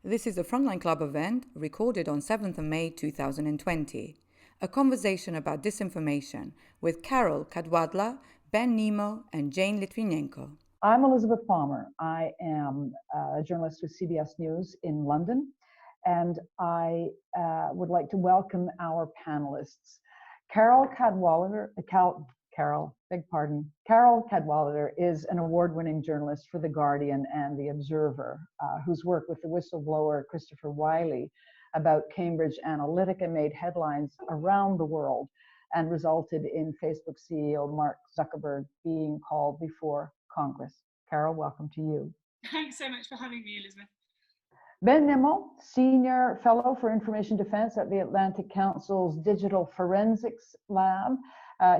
This is a Frontline Club event recorded on 7th of May 2020. A conversation about disinformation with Carole Cadwalladr, Ben Nimmo, and Jane Lytvynenko. I'm Elizabeth Palmer. I am a journalist with CBS News in London, and I would like to welcome our panelists. Carole Cadwalladr, Carole Cadwalladr is an award-winning journalist for The Guardian and The Observer, whose work with the whistleblower Christopher Wylie about Cambridge Analytica made headlines around the world and resulted in Facebook CEO Mark Zuckerberg being called before Congress. Carole, welcome to you. Thanks so much for having me, Elizabeth. Ben Nimmo, Senior Fellow for Information Defense at the Atlantic Council's Digital Forensics Lab.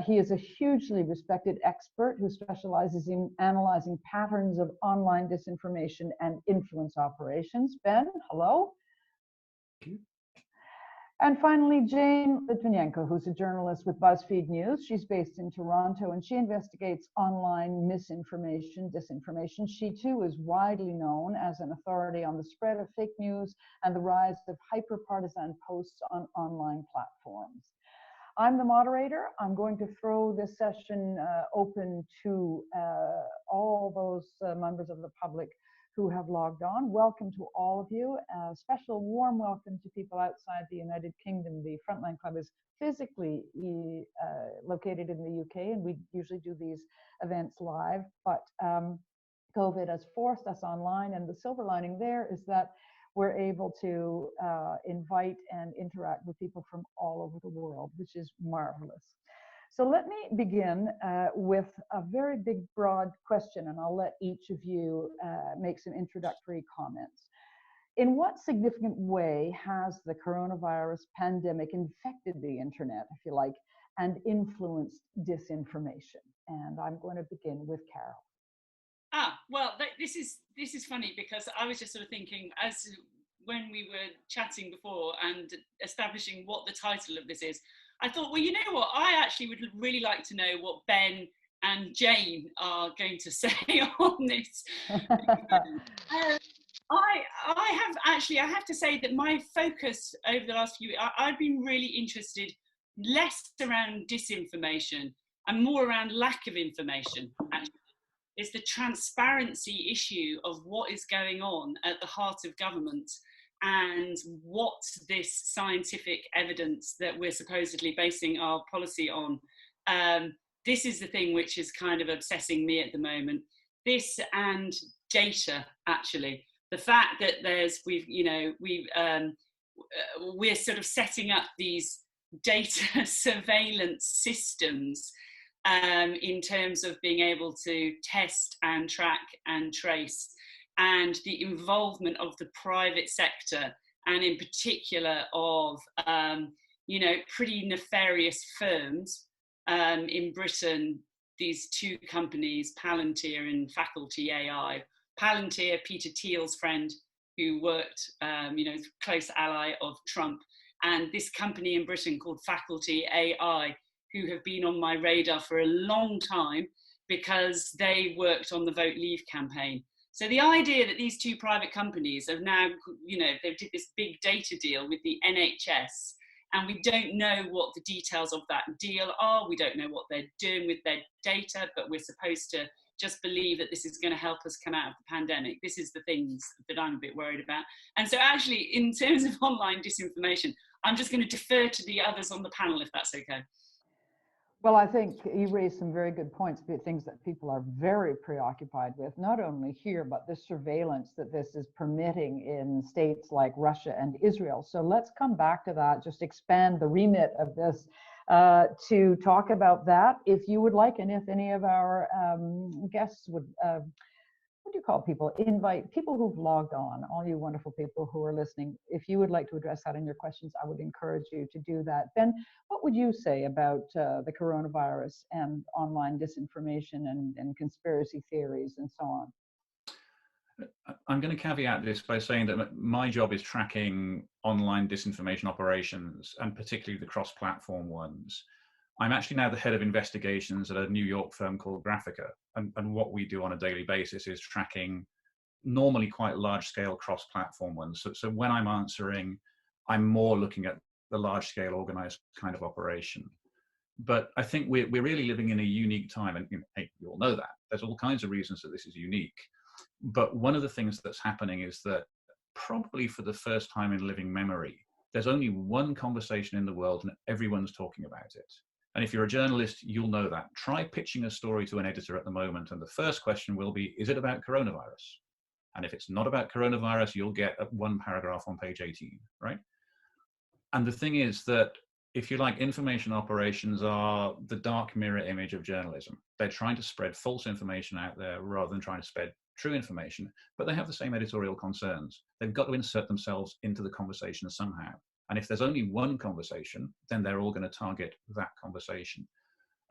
He is a hugely respected expert who specializes in analyzing patterns of online disinformation and influence operations. Ben, hello. Thank you. And finally, Jane Lytvynenko, who's a journalist with BuzzFeed News. She's based in Toronto and she investigates online misinformation, disinformation. She too is widely known as an authority on the spread of fake news and the rise of hyper-partisan posts on online platforms. I'm the moderator. I'm going to throw this session open to all those members of the public who have logged on. Welcome to all of you. A special warm welcome to people outside the United Kingdom. The Frontline Club is physically located in the UK, and we usually do these events live, but COVID has forced us online, and the silver lining there is that we're able to invite and interact with people from all over the world, which is marvelous. So let me begin with a very big, broad question, and I'll let each of you make some introductory comments. In what significant way has the coronavirus pandemic infected the internet, if you like, and influenced disinformation? And I'm going to begin with Carole. Well, this is funny because I was just sort of thinking, as when we were chatting before and establishing what the title of this is, I thought, well, you know what? I actually would really like to know what Ben and Jane are going to say on this. I have to say that my focus over the last few weeks, I've been really interested less around disinformation and more around lack of information, actually. It's the transparency issue of what is going on at the heart of government and what this scientific evidence that we're supposedly basing our policy on. This is the thing which is kind of obsessing me at the moment. This and data, actually. The fact that we're sort of setting up these data surveillance systems in terms of being able to test and track and trace, and the involvement of the private sector, and in particular of pretty nefarious firms in Britain. These two companies, Palantir and Faculty AI. Palantir, Peter Thiel's friend, who worked, close ally of Trump, and this company in Britain called Faculty AI, who have been on my radar for a long time because they worked on the Vote Leave campaign. So the idea that these two private companies have now, they did this big data deal with the NHS, and we don't know what the details of that deal are. We don't know what they're doing with their data, but we're supposed to just believe that this is going to help us come out of the pandemic. This is the things that I'm a bit worried about. And so actually, in terms of online disinformation, I'm just going to defer to the others on the panel, if that's okay. Well, I think you raised some very good points, things that people are very preoccupied with, not only here, but the surveillance that this is permitting in states like Russia and Israel. So let's come back to that, just expand the remit of this to talk about that if you would like, and if any of our guests would, what do you call people? Invite people who've logged on, all you wonderful people who are listening. If you would like to address that in your questions, I would encourage you to do that. Ben, what would you say about the coronavirus and online disinformation and conspiracy theories and so on? I'm going to caveat this by saying that my job is tracking online disinformation operations, and particularly the cross-platform ones. I'm actually now the head of investigations at a New York firm called Graphica, and what we do on a daily basis is tracking normally quite large-scale cross-platform ones. So when I'm answering, I'm more looking at the large-scale organized kind of operation. But I think we're really living in a unique time, and hey, you all know that. There's all kinds of reasons that this is unique. But one of the things that's happening is that probably for the first time in living memory, there's only one conversation in the world and everyone's talking about it. And if you're a journalist, you'll know that. Try pitching a story to an editor at the moment, and the first question will be, is it about coronavirus? And if it's not about coronavirus, you'll get one paragraph on page 18, right? And the thing is that, if you like, information operations are the dark mirror image of journalism. They're trying to spread false information out there rather than trying to spread true information, but they have the same editorial concerns. They've got to insert themselves into the conversation somehow. And if there's only one conversation, then they're all going to target that conversation.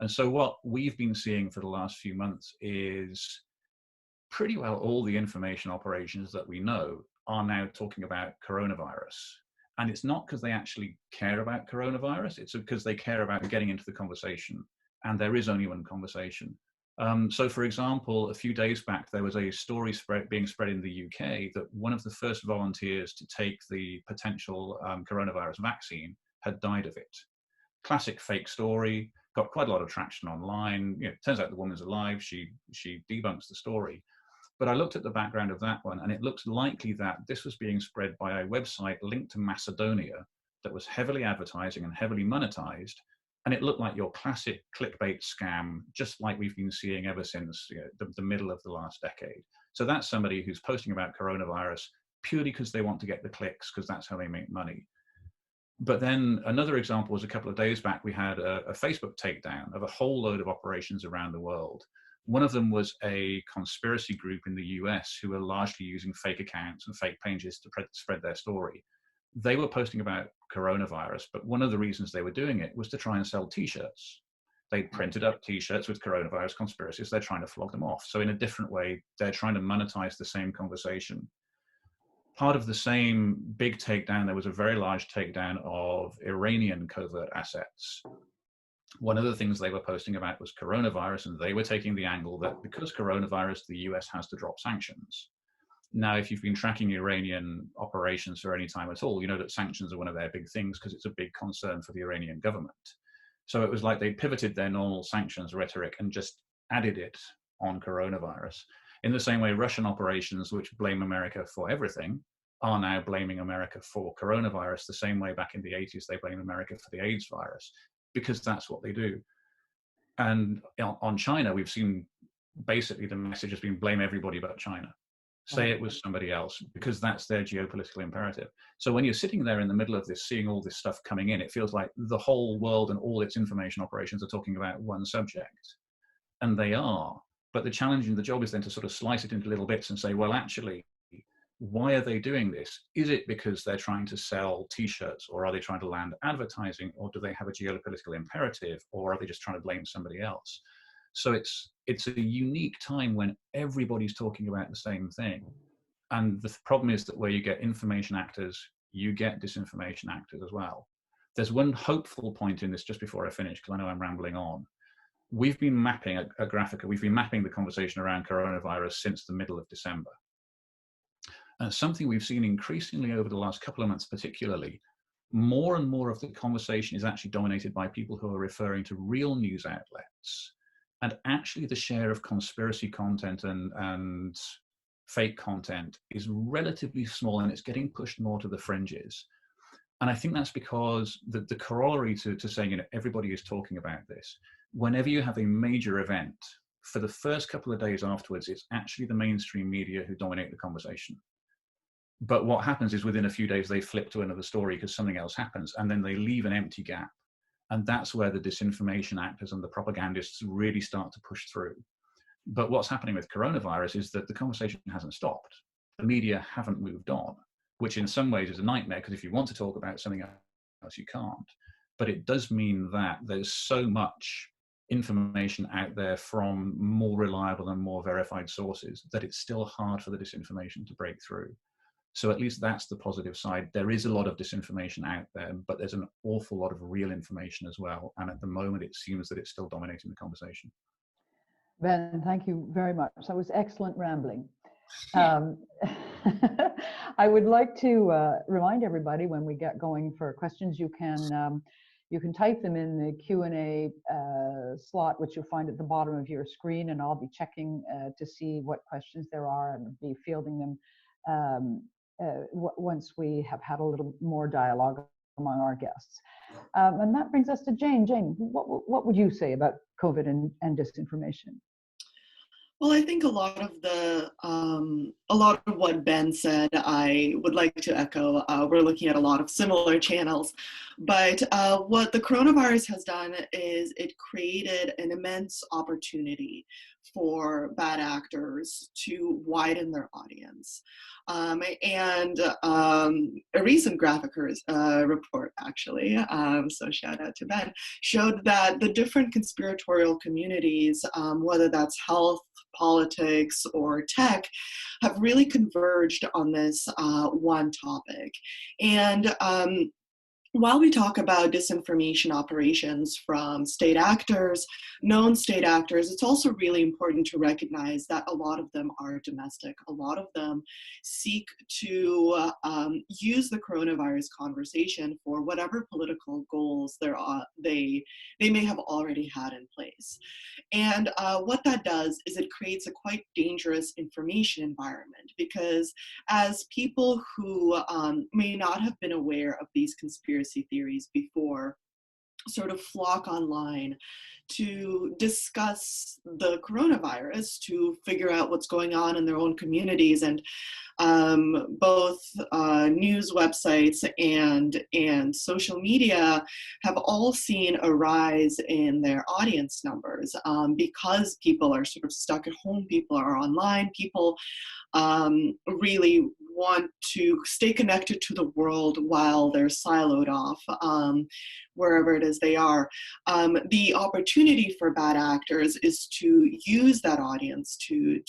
And so what we've been seeing for the last few months is pretty well all the information operations that we know are now talking about coronavirus. And it's not because they actually care about coronavirus, it's because they care about getting into the conversation. And there is only one conversation. So for example, a few days back, there was a story being spread in the UK that one of the first volunteers to take the potential coronavirus vaccine had died of it. Classic fake story, got quite a lot of traction online. You know, turns out the woman's alive, she debunks the story. But I looked at the background of that one, and it looks likely that this was being spread by a website linked to Macedonia that was heavily advertising and heavily monetized. And it looked like your classic clickbait scam, just like we've been seeing ever since the middle of the last decade. So that's somebody who's posting about coronavirus purely because they want to get the clicks, because that's how they make money. But then another example was a couple of days back, we had a Facebook takedown of a whole load of operations around the world. One of them was a conspiracy group in the US who were largely using fake accounts and fake pages to spread their story. They were posting about coronavirus, but one of the reasons they were doing it was to try and sell t-shirts. They printed up t-shirts with coronavirus conspiracies. They're trying to flog them off. So in a different way, they're trying to monetize the same conversation. Part of the same big takedown, there was a very large takedown of Iranian covert assets. One of the things they were posting about was coronavirus, and they were taking the angle that because coronavirus, the US has to drop sanctions. Now, if you've been tracking Iranian operations for any time at all, you know that sanctions are one of their big things because it's a big concern for the Iranian government. So it was like they pivoted their normal sanctions rhetoric and just added it on coronavirus. In the same way, Russian operations, which blame America for everything, are now blaming America for coronavirus, the same way back in the 80s they blamed America for the AIDS virus, because that's what they do. And on China, we've seen basically the message has been blame everybody but China. Say it was somebody else, because that's their geopolitical imperative. So when you're sitting there in the middle of this, seeing all this stuff coming in, it feels like the whole world and all its information operations are talking about one subject. And they are. But the challenge in the job is then to sort of slice it into little bits and say, well, actually, why are they doing this? Is it because they're trying to sell t-shirts, or are they trying to land advertising, or do they have a geopolitical imperative, or are they just trying to blame somebody else? So it's a unique time when everybody's talking about the same thing. And the problem is that where you get information actors, you get disinformation actors as well. There's one hopeful point in this just before I finish, because I know I'm rambling on. We've been mapping we've been mapping the conversation around coronavirus since the middle of December. And something we've seen increasingly over the last couple of months particularly, more and more of the conversation is actually dominated by people who are referring to real news outlets. And actually the share of conspiracy content and fake content is relatively small, and it's getting pushed more to the fringes. And I think that's because the corollary to saying, you know, everybody is talking about this. Whenever you have a major event, for the first couple of days afterwards, it's actually the mainstream media who dominate the conversation. But what happens is within a few days, they flip to another story because something else happens, and then they leave an empty gap. And that's where the disinformation actors and the propagandists really start to push through. But what's happening with coronavirus is that the conversation hasn't stopped. The media haven't moved on, which in some ways is a nightmare, because if you want to talk about something else, you can't. But it does mean that there's so much information out there from more reliable and more verified sources that it's still hard for the disinformation to break through. So at least that's the positive side. There is a lot of disinformation out there, but there's an awful lot of real information as well. And at the moment, it seems that it's still dominating the conversation. Ben, thank you very much. That was excellent rambling. Um, I would like to remind everybody when we get going for questions, you can type them in the Q&A slot, which you'll find at the bottom of your screen, and I'll be checking to see what questions there are and be fielding them once we have had a little more dialogue among our guests. And that brings us to Jane. Jane, what would you say about COVID and disinformation? Well, I think a lot of what Ben said, I would like to echo. We're looking at a lot of similar channels, but what the coronavirus has done is it created an immense opportunity for bad actors to widen their audience. And a recent Graphicers report, actually, so shout out to Ben, showed that the different conspiratorial communities, whether that's health, politics, or tech, have really converged on this one topic. And while we talk about disinformation operations from state actors, known state actors, it's also really important to recognize that a lot of them are domestic. A lot of them seek to use the coronavirus conversation for whatever political goals they may have already had in place. And what that does is it creates a quite dangerous information environment, because as people who may not have been aware of these conspiracy theories before sort of flock online to discuss the coronavirus, to figure out what's going on in their own communities, and both news websites and social media have all seen a rise in their audience numbers because people are sort of stuck at home, people are online, people really want to stay connected to the world while they're siloed off wherever it is they are. The opportunity for bad actors is to use that audience to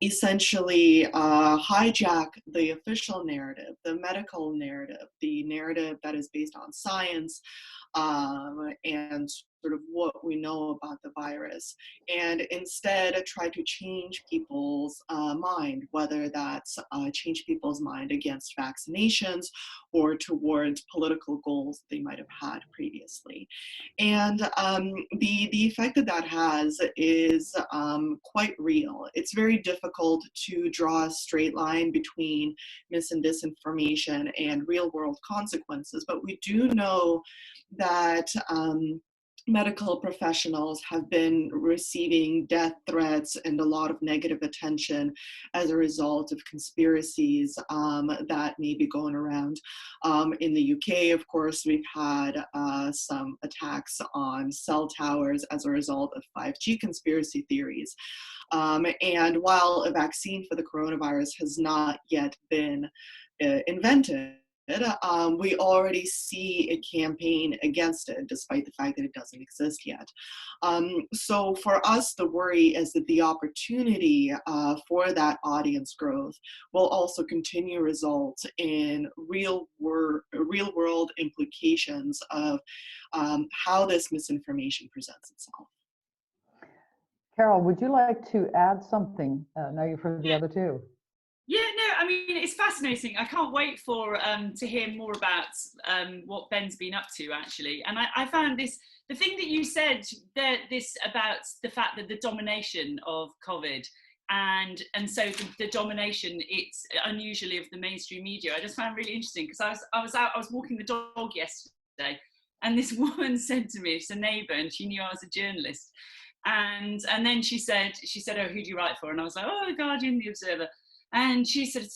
essentially hijack the official narrative, the medical narrative, the narrative that is based on science, and sort of what we know about the virus, and instead try to change people's mind, whether that's change people's mind against vaccinations or towards political goals they might have had previously. And the effect that has is quite real. It's very difficult to draw a straight line between mis and disinformation and real world consequences, but we do know that medical professionals have been receiving death threats and a lot of negative attention as a result of conspiracies that may be going around. In the UK, of course, we've had some attacks on cell towers as a result of 5G conspiracy theories. And while a vaccine for the coronavirus has not yet been invented, we already see a campaign against it, despite the fact that it doesn't exist yet. So for us, the worry is that the opportunity for that audience growth will also continue to result in real world implications of how this misinformation presents itself. Carole, would you like to add something? Now you've heard the other two. Yeah, no, I mean, it's fascinating. I can't wait for to hear more about what Ben's been up to, actually. And I found the thing that you said, this about the fact that the domination of COVID and so the domination, it's unusually of the mainstream media, I just found really interesting, because I was walking the dog yesterday, and this woman said to me, it's a neighbour, and she knew I was a journalist, and then she said, oh, who do you write for? And I was like, oh, The Guardian, The Observer. And she said,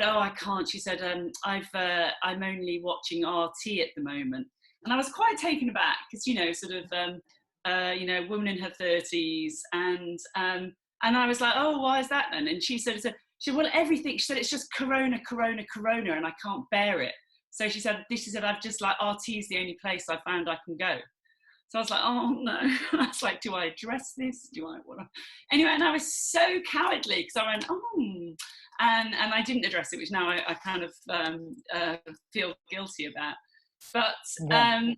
oh, I can't. She said, I'm only watching RT at the moment. And I was quite taken aback, because, sort of, woman in her 30s, and I was like, oh, why is that then? And she said, well, everything. She said, it's just corona, and I can't bear it. So she said, I've just like, RT is the only place I found I can go. So I was like, oh no. I was like, do I address this? Anyway, and I was so cowardly, because I went, oh, and I didn't address it, which now I kind of feel guilty about. But the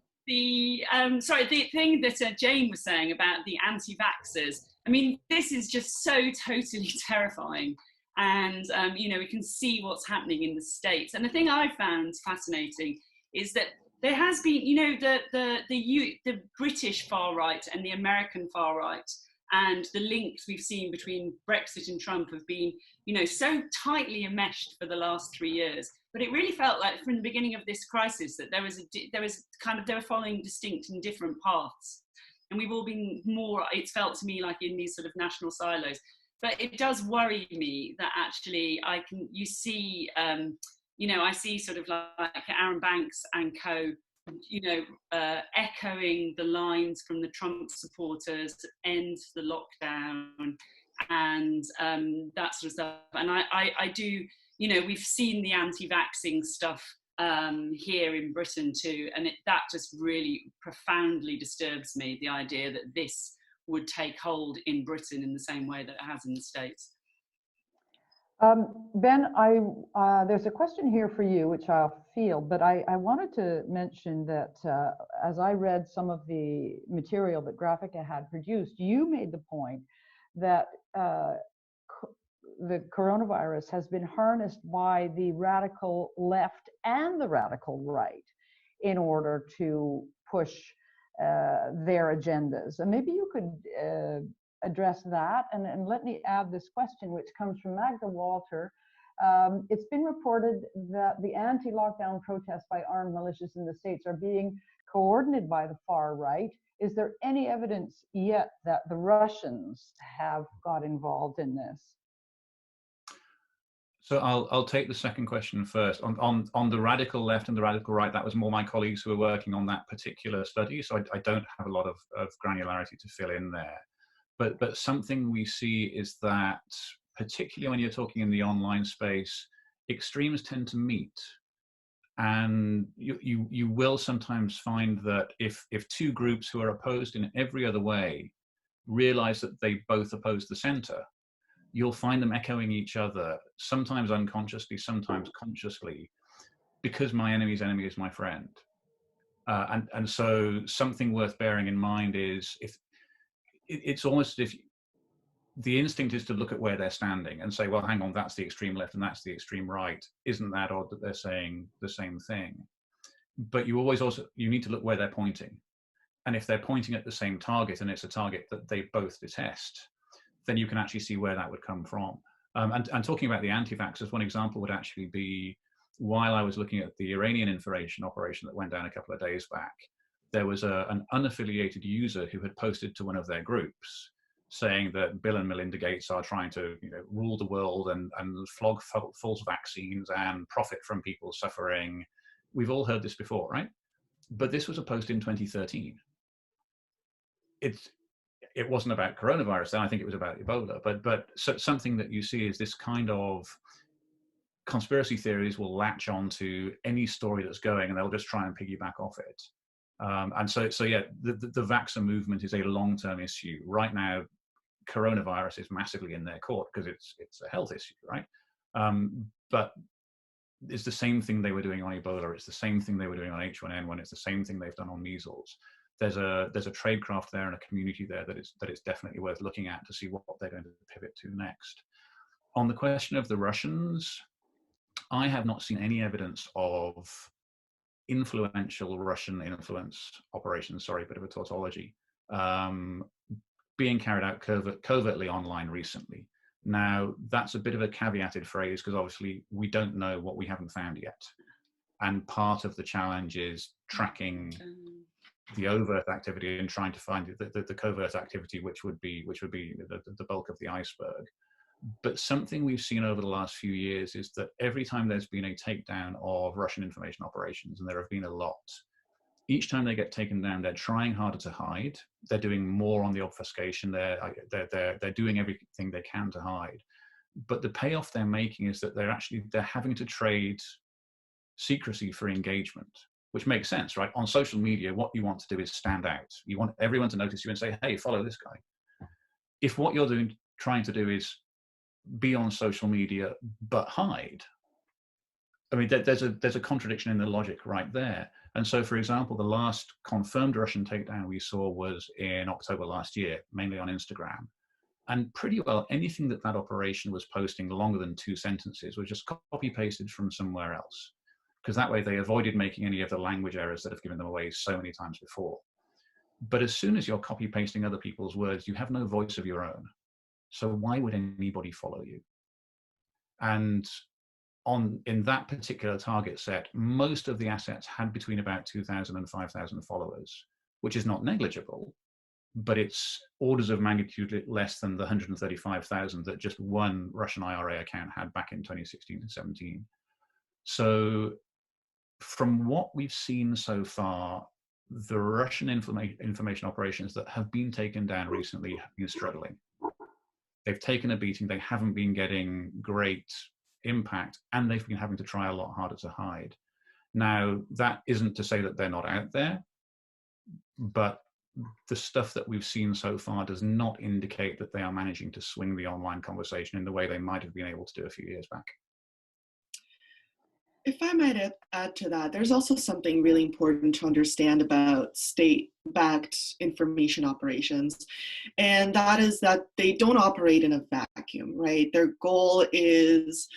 thing that Jane was saying about the anti-vaxxers I mean, this is just so totally terrifying. And, you know, we can see what's happening in the States. And the thing I found fascinating is that there has been, you know, the British far right and the American far right, and the links we've seen between Brexit and Trump have been, you know, so tightly enmeshed for the last 3 years. But it really felt like from the beginning of this crisis that they were following distinct and different paths. And we've all been more, it's felt to me like in these sort of national silos. But it does worry me that actually you see, you know, I see sort of like Aaron Banks and co, you know, echoing the lines from the Trump supporters, end the lockdown, and that sort of stuff. And I do, you know, we've seen the anti-vaxxing stuff here in Britain too, and that just really profoundly disturbs me, the idea that this would take hold in Britain in the same way that it has in the States. Ben, there's a question here for you, which I'll field, but I wanted to mention that as I read some of the material that Graphica had produced, you made the point that the coronavirus has been harnessed by the radical left and the radical right in order to push their agendas. And maybe you could address that. And let me add this question, which comes from Magda Walter. It's been reported that the anti-lockdown protests by armed militias in the States are being coordinated by the far right. Is there any evidence yet that the Russians have got involved in this? So I'll take the second question first. On the radical left and the radical right, that was more my colleagues who were working on that particular study, so I don't have a lot of granularity to fill in there. But something we see is that, particularly when you're talking in the online space, extremes tend to meet. And you will sometimes find that if two groups who are opposed in every other way realize that they both oppose the center, you'll find them echoing each other, sometimes unconsciously, sometimes consciously, because my enemy's enemy is my friend. And so something worth bearing in mind is, if it's almost as if the instinct is to look at where they're standing and say, well, hang on, that's the extreme left and that's the extreme right. Isn't that odd that they're saying the same thing? But you need to look where they're pointing. And if they're pointing at the same target and it's a target that they both detest, then you can actually see where that would come from. And talking about the anti-vaxxers, one example would actually be, while I was looking at the Iranian information operation that went down a couple of days back, there was an unaffiliated user who had posted to one of their groups saying that Bill and Melinda Gates are trying to, you know, rule the world and flog false vaccines and profit from people suffering. We've all heard this before, right? But this was a post in 2013. It wasn't about coronavirus then, I think it was about Ebola, but something that you see is this kind of conspiracy theories will latch onto any story that's going and they'll just try and piggyback off it. And so yeah, the vaxxer movement is a long-term issue. Right now, coronavirus is massively in their court because it's a health issue, right? But it's the same thing they were doing on Ebola. It's the same thing they were doing on H1N1. It's the same thing they've done on measles. There's a tradecraft there and a community there that is definitely worth looking at to see what they're going to pivot to next. On the question of the Russians, I have not seen any evidence of influential Russian influence operations, sorry, a bit of a tautology, being carried out covertly online recently. Now, that's a bit of a caveated phrase because obviously we don't know what we haven't found yet. And part of the challenge is tracking the overt activity and trying to find the covert activity, which would be the bulk of the iceberg. But something we've seen over the last few years is that every time there's been a takedown of Russian information operations, and there have been a lot, each time they get taken down, they're trying harder to hide. They're doing more on the obfuscation. They're doing everything they can to hide. But the payoff they're making is that they're having to trade secrecy for engagement, which makes sense, right? On social media, what you want to do is stand out. You want everyone to notice you and say, hey, follow this guy. If what you're trying to do is be on social media but hide, I mean, there's a contradiction in the logic right there. And so, for example, the last confirmed Russian takedown we saw was in October last year, mainly on Instagram. And pretty well anything that operation was posting longer than 2 sentences was just copy pasted from somewhere else, because that way they avoided making any of the language errors that have given them away so many times before. But as soon as you're copy pasting other people's words, you have no voice of your own. So why would anybody follow you? And in that particular target set, most of the assets had between about 2,000 and 5,000 followers, which is not negligible, but it's orders of magnitude less than the 135,000 that just one Russian IRA account had back in 2016 and 17. So from what we've seen so far, the Russian information operations that have been taken down recently have been struggling. They've taken a beating, they haven't been getting great impact, and they've been having to try a lot harder to hide. Now, that isn't to say that they're not out there, but the stuff that we've seen so far does not indicate that they are managing to swing the online conversation in the way they might have been able to do a few years back. If I might add to that, there's also something really important to understand about state-backed information operations, and that is that they don't operate in a vacuum, right? Their goal is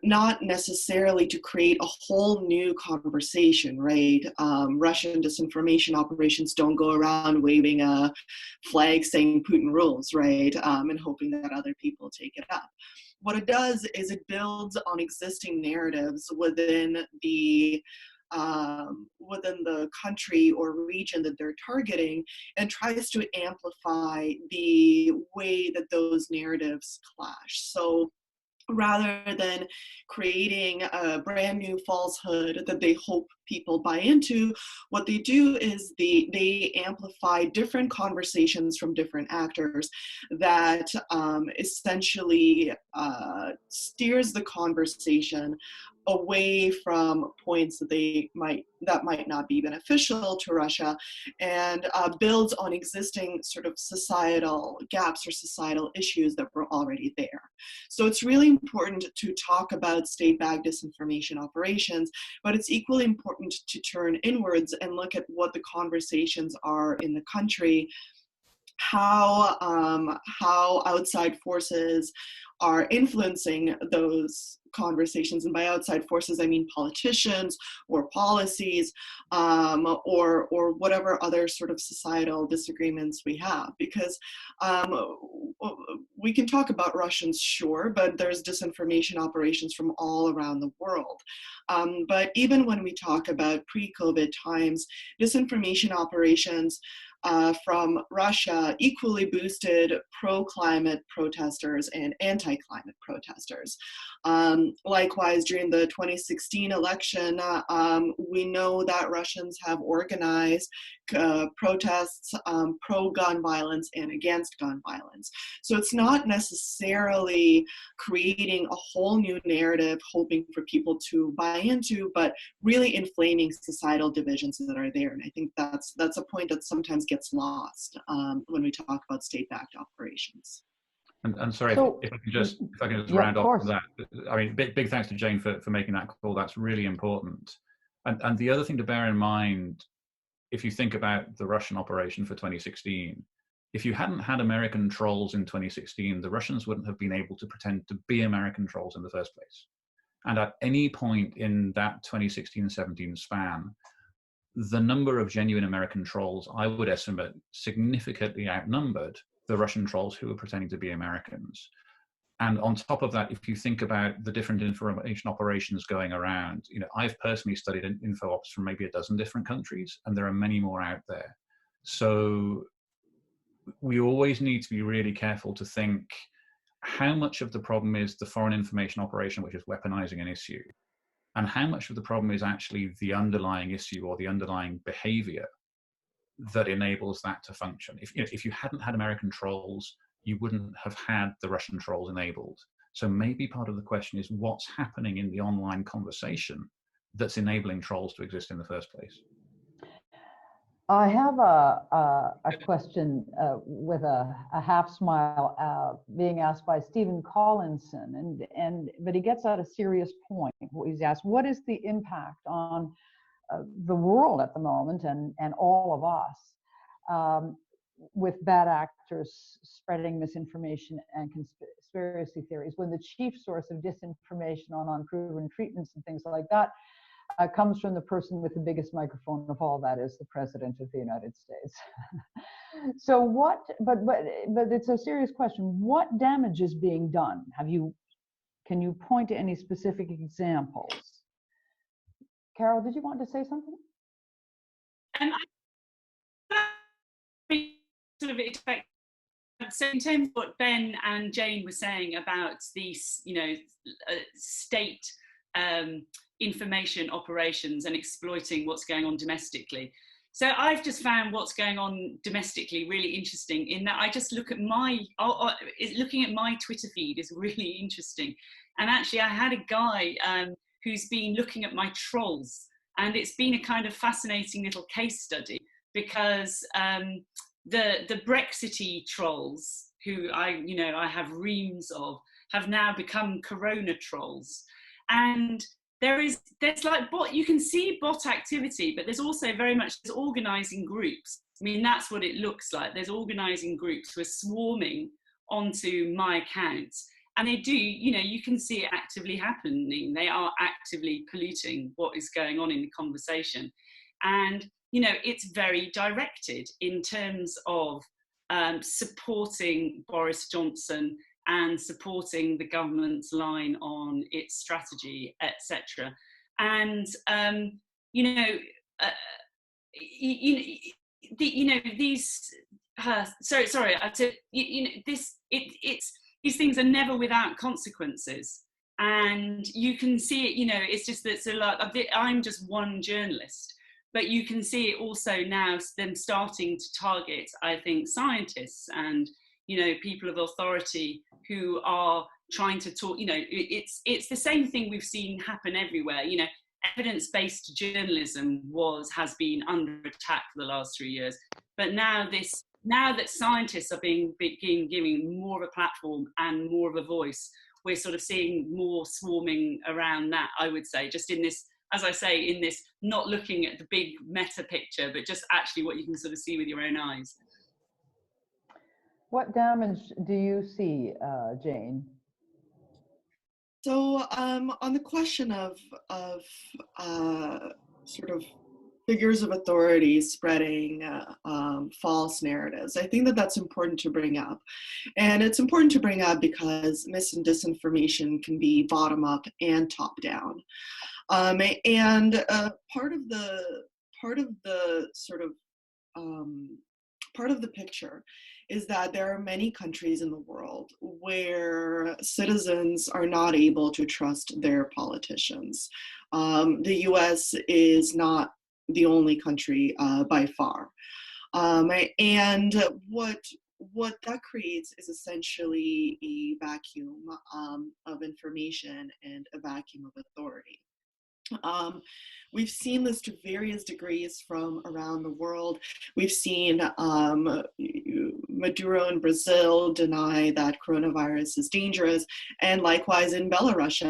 not necessarily to create a whole new conversation, right? Russian disinformation operations don't go around waving a flag saying Putin rules, right? And hoping that other people take it up. What it does is it builds on existing narratives within the country or region that they're targeting, and tries to amplify the way that those narratives clash. So rather than creating a brand new falsehood that they hope people buy into, what they do is they amplify different conversations from different actors that essentially steers the conversation away from points that might not be beneficial to Russia, and builds on existing sort of societal gaps or societal issues that were already there. So it's really important to talk about state-backed disinformation operations, but it's equally important to turn inwards and look at what the conversations are in the country, how outside forces are influencing those conversations. And by outside forces, I mean politicians or policies, or whatever other sort of societal disagreements we have. Because we can talk about Russians, sure, but there's disinformation operations from all around the world. But even when we talk about pre-COVID times, disinformation operations from Russia equally boosted pro-climate protesters and anti-climate protesters. Likewise, during the 2016 election, we know that Russians have organized protests pro-gun violence and against gun violence. So it's not necessarily creating a whole new narrative hoping for people to buy into, but really inflaming societal divisions that are there. And I think that's a point that sometimes gets lost when we talk about state-backed operations. And sorry, So, if I can just yeah, round off course. that. I mean, big thanks to Jane for making that call. That's really important. And the other thing to bear in mind, if you think about the Russian operation for 2016, if you hadn't had American trolls in 2016, the Russians wouldn't have been able to pretend to be American trolls in the first place. And at any point in that 2016-17 span, the number of genuine American trolls, I would estimate, significantly outnumbered the Russian trolls who were pretending to be Americans. And on top of that, if you think about the different information operations going around, I've personally studied info ops from maybe a dozen different countries, and there are many more out there. So we always need to be really careful to think how much of the problem is the foreign information operation, which is weaponizing an issue, and how much of the problem is actually the underlying issue or the underlying behavior that enables that to function. If you hadn't had American trolls, you wouldn't have had the Russian trolls enabled. So maybe part of the question is what's happening in the online conversation that's enabling trolls to exist in the first place. I have a question with a half smile being asked by Stephen Collinson, but he gets at a serious point. He's asked, what is the impact on the world at the moment and all of us with bad actors spreading misinformation and conspiracy theories, when the chief source of disinformation on unproven treatments and things like that comes from the person with the biggest microphone of all, that is the President of the United States. So what, but it's a serious question. What damage is being done? Can you point to any specific examples? Carole, did you want to say something? Sort of expect. So in terms of what Ben and Jane were saying about these, state information operations and exploiting what's going on domestically. So I've just found what's going on domestically really interesting, in that I just look at looking at my Twitter feed is really interesting. And actually I had a guy who's been looking at my trolls, and it's been a kind of fascinating little case study, because the Brexity trolls, who I have reams of, have now become Corona trolls. And there's like you can see bot activity, but there's also very much organizing groups. I mean, that's what it looks like. There's organizing groups who are swarming onto my accounts, and they do, you can see it actively happening. They are actively polluting what is going on in the conversation. And, it's very directed in terms of supporting Boris Johnson and supporting the government's line on its strategy, etc. And these things are never without consequences, and you can see it. It's just that, so like, I'm just one journalist, but you can see it also now, them starting to target, I think, scientists and people of authority who are trying to talk. It's the same thing we've seen happen everywhere. Evidence-based journalism has been under attack for the last 3 years, but now that scientists are being given more of a platform and more of a voice, we're sort of seeing more swarming around that, I would say, just in this, as I say, in this, not looking at the big meta picture, but just actually what you can sort of see with your own eyes. What damage do you see, Jane? So on the question of sort of figures of authority spreading false narratives, I think that that's important to bring up. And it's important to bring up because mis and disinformation can be bottom up and top down. And part of the picture is that there are many countries in the world where citizens are not able to trust their politicians. The US is not the only country by far. And what that creates is essentially a vacuum of information and a vacuum of authority. We've seen this to various degrees from around the world. We've seen Maduro in Brazil deny that coronavirus is dangerous, and likewise in Belarus,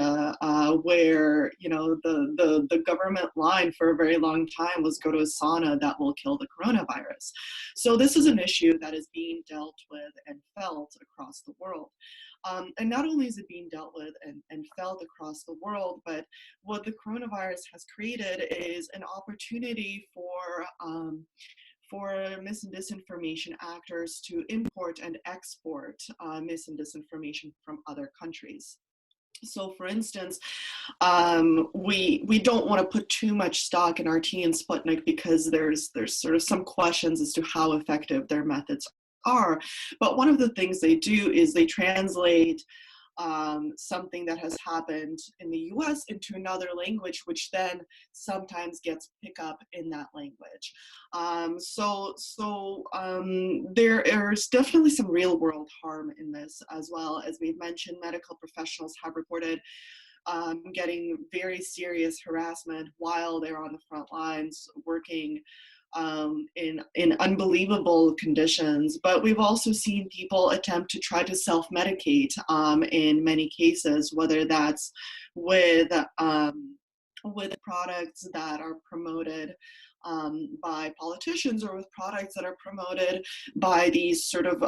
where the government line for a very long time was go to a sauna that will kill the coronavirus. So this is an issue that is being dealt with and felt across the world. And not only is it being dealt with and felt across the world, but what the coronavirus has created is an opportunity for mis and disinformation actors to import and export mis and disinformation from other countries. So for instance, we don't want to put too much stock in RT and Sputnik because there's sort of some questions as to how effective their methods are. But one of the things they do is they translate something that has happened in the US into another language, which then sometimes gets picked up in that language. There's definitely some real world harm in this as well. As we've mentioned, medical professionals have reported getting very serious harassment while they're on the front lines working in unbelievable conditions. But we've also seen people attempt to try to self-medicate in many cases, whether that's with products that are promoted by politicians or with products that are promoted by these sort of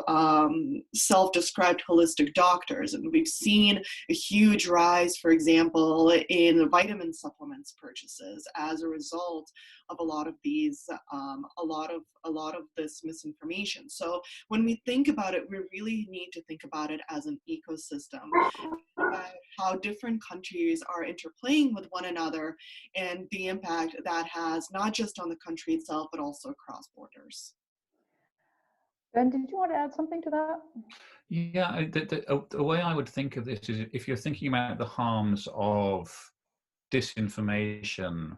self-described holistic doctors. And we've seen a huge rise, for example, in vitamin supplements purchases as a result of a lot of these, a lot of this misinformation. So when we think about it, we really need to think about it as an ecosystem, how different countries are interplaying with one another and the impact that has not just on the country itself, but also across borders. Ben, did you want to add something to that? Yeah, the way I would think of this is if you're thinking about the harms of disinformation,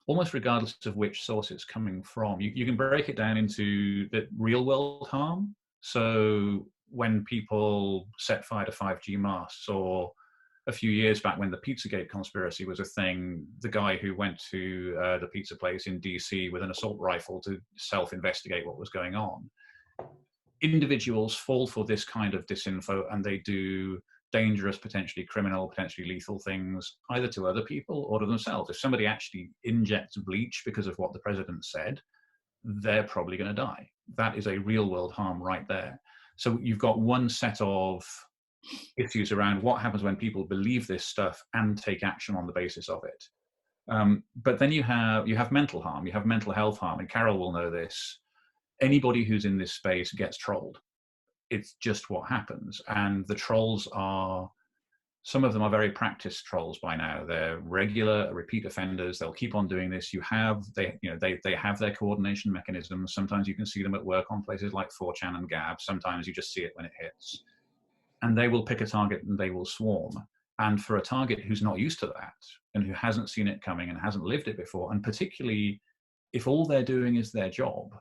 almost regardless of which source it's coming from, you can break it down into the real world harm. So when people set fire to 5G masts, or a few years back when the Pizzagate conspiracy was a thing, the guy who went to the pizza place in DC with an assault rifle to self-investigate what was going on. Individuals fall for this kind of disinfo and they do dangerous, potentially criminal, potentially lethal things, either to other people or to themselves. If somebody actually injects bleach because of what the president said, they're probably going to die. That is a real world harm right there. So you've got one set of issues around what happens when people believe this stuff and take action on the basis of it. But then you have mental harm, you have mental health harm, and Carole will know this. Anybody who's in this space gets trolled. It's just what happens. And the trolls are, some of them are very practiced trolls by now. They're regular, repeat offenders. They'll keep on doing this. They have their coordination mechanisms. Sometimes you can see them at work on places like 4chan and Gab. Sometimes you just see it when it hits. And they will pick a target and they will swarm. And for a target who's not used to that and who hasn't seen it coming and hasn't lived it before, and particularly if all they're doing is their job,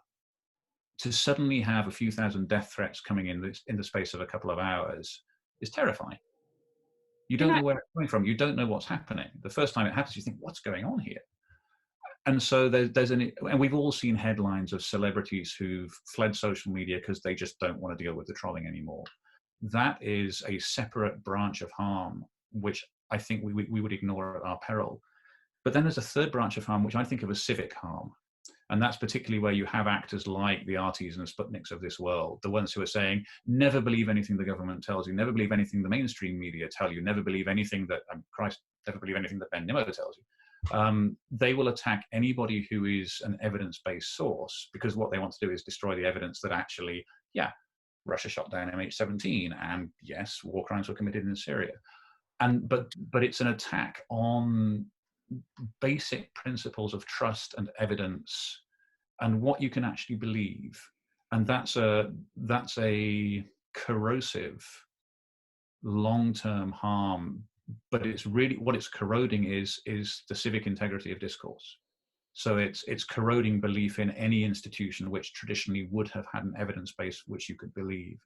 to suddenly have a few thousand death threats coming in the space of a couple of hours is terrifying. You don't know where it's coming from. You don't know what's happening. The first time it happens, you think, what's going on here? And so and we've all seen headlines of celebrities who've fled social media because they just don't want to deal with the trolling anymore. That is a separate branch of harm, which I think we would ignore at our peril. But then there's a third branch of harm, which I think of as civic harm. And that's particularly where you have actors like the RTs and the Sputniks of this world, the ones who are saying, never believe anything the government tells you, never believe anything the mainstream media tell you, never believe anything that, never believe anything that Ben Nimmo tells you. They will attack anybody who is an evidence-based source, because what they want to do is destroy the evidence that actually, yeah, Russia shot down MH17, and yes, war crimes were committed in Syria. But it's an attack on basic principles of trust and evidence and what you can actually believe. And that's a corrosive long-term harm, but it's really what it's corroding is the civic integrity of discourse. So it's corroding belief in any institution which traditionally would have had an evidence base which you could believe.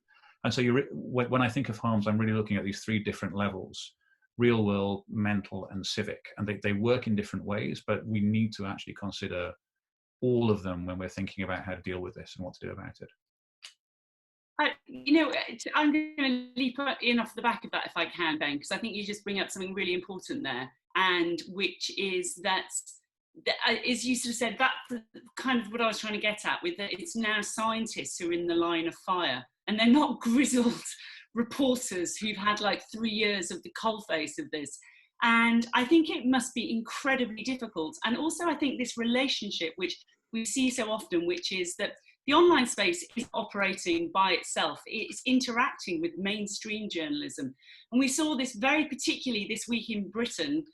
And so when I think of harms, I'm really looking at these three different levels: real world, mental, and civic. And they work in different ways, but we need to actually consider all of them when we're thinking about how to deal with this and what to do about it. I'm going to leap in off the back of that if I can, Ben, because I think you just bring up something really important there, and which is that, as you sort of said, that's kind of what I was trying to get at, with that it's now scientists who are in the line of fire, and they're not grizzled reporters who've had like 3 years of the coalface of this. And I think it must be incredibly difficult. And also I think this relationship, which we see so often, which is that the online space is operating by itself. It's interacting with mainstream journalism. And we saw this very particularly this week in Britain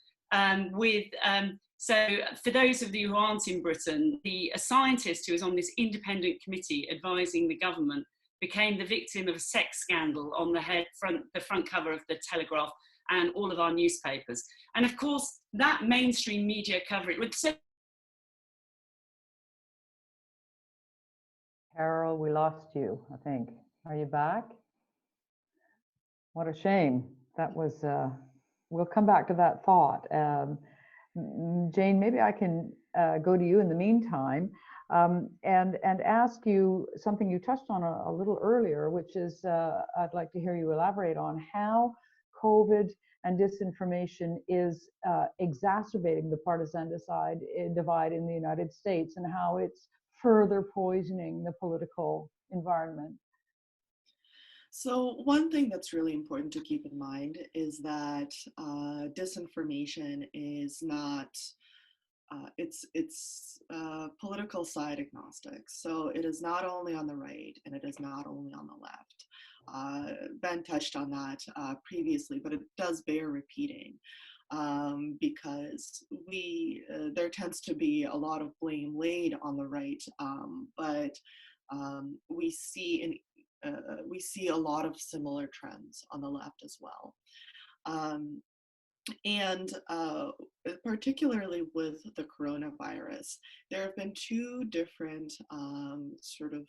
so for those of you who aren't in Britain, a scientist who was on this independent committee advising the government became the victim of a sex scandal on the front cover of the Telegraph and all of our newspapers. And of course, that mainstream media coverage would say. Carole, we lost you, I think. Are you back? What a shame. That was, we'll come back to that thought. Jane, maybe I can go to you in the meantime and ask you something you touched on a little earlier, which is I'd like to hear you elaborate on how COVID and disinformation is exacerbating the partisan divide in the United States, and how it's further poisoning the political environment. So one thing that's really important to keep in mind is that disinformation is not, it's political side agnostic. So it is not only on the right and it is not only on the left. Ben touched on that previously, but it does bear repeating. Because there tends to be a lot of blame laid on the right, but we see a lot of similar trends on the left as well. And particularly with the coronavirus, there have been two different sort of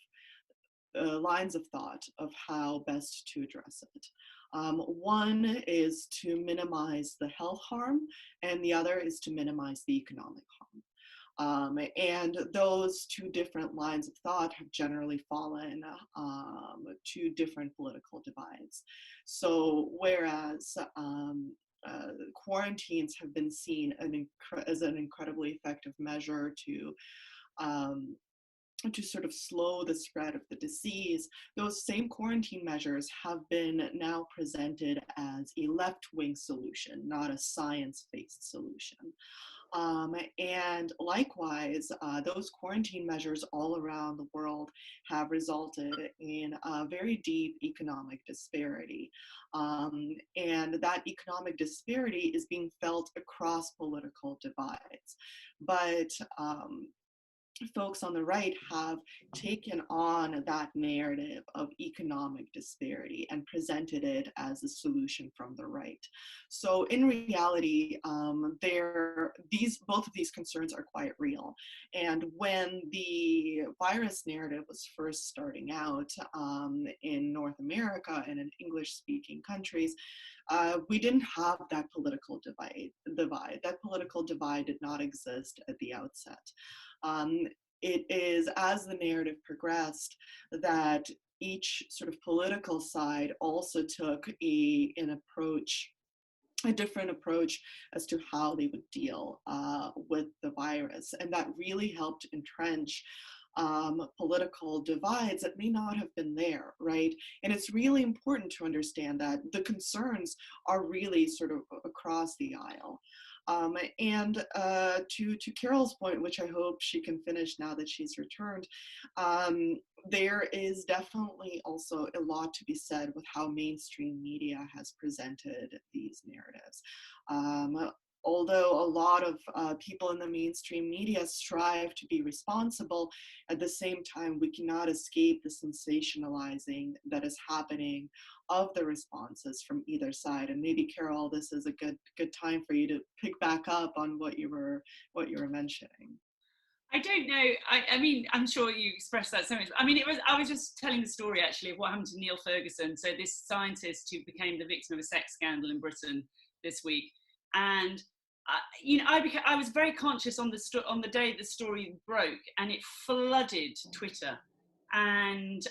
lines of thought of how best to address it. One is to minimize the health harm, and the other is to minimize the economic harm. And those two different lines of thought have generally fallen to different political divides. So whereas quarantines have been seen as an incredibly effective measure to sort of slow the spread of the disease, those same quarantine measures have been now presented as a left-wing solution, not a science-based solution. And likewise, those quarantine measures all around the world have resulted in a very deep economic disparity. And that economic disparity is being felt across political divides. But folks on the right have taken on that narrative of economic disparity and presented it as a solution from the right. So in reality, both of these concerns are quite real. And when the virus narrative was first starting out in North America and in English-speaking countries, we didn't have that political divide. That political divide did not exist at the outset. It is as the narrative progressed that each sort of political side also took a different approach as to how they would deal with the virus. And that really helped entrench political divides that may not have been there, right? And it's really important to understand that the concerns are really sort of across the aisle. And to Carole's point, which I hope she can finish now that she's returned, there is definitely also a lot to be said with how mainstream media has presented these narratives. Although a lot of people in the mainstream media strive to be responsible, at the same time, we cannot escape the sensationalizing that is happening of the responses from either side. And maybe, Carole, this is a good time for you to pick back up on what you were mentioning. I don't know. I mean, I'm sure you expressed that so much. I mean, I was just telling the story actually of what happened to Neil Ferguson. So this scientist who became the victim of a sex scandal in Britain this week, and I was very conscious on the day the story broke, and it flooded Twitter, and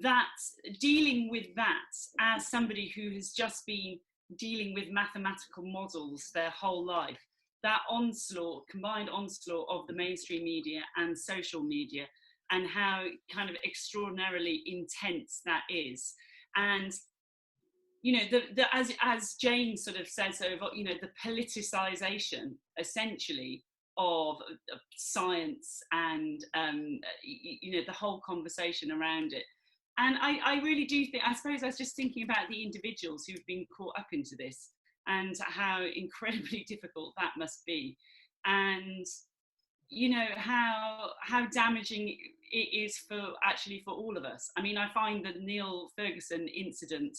that's dealing with that as somebody who has just been dealing with mathematical models their whole life. That combined onslaught of the mainstream media and social media, and how kind of extraordinarily intense that is. And as Jane sort of says, the politicization essentially of science and the whole conversation around it. And I really do think, I suppose I was just thinking about the individuals who've been caught up into this and how incredibly difficult that must be, and how damaging it is for all of us. I mean, I find the Neil Ferguson incident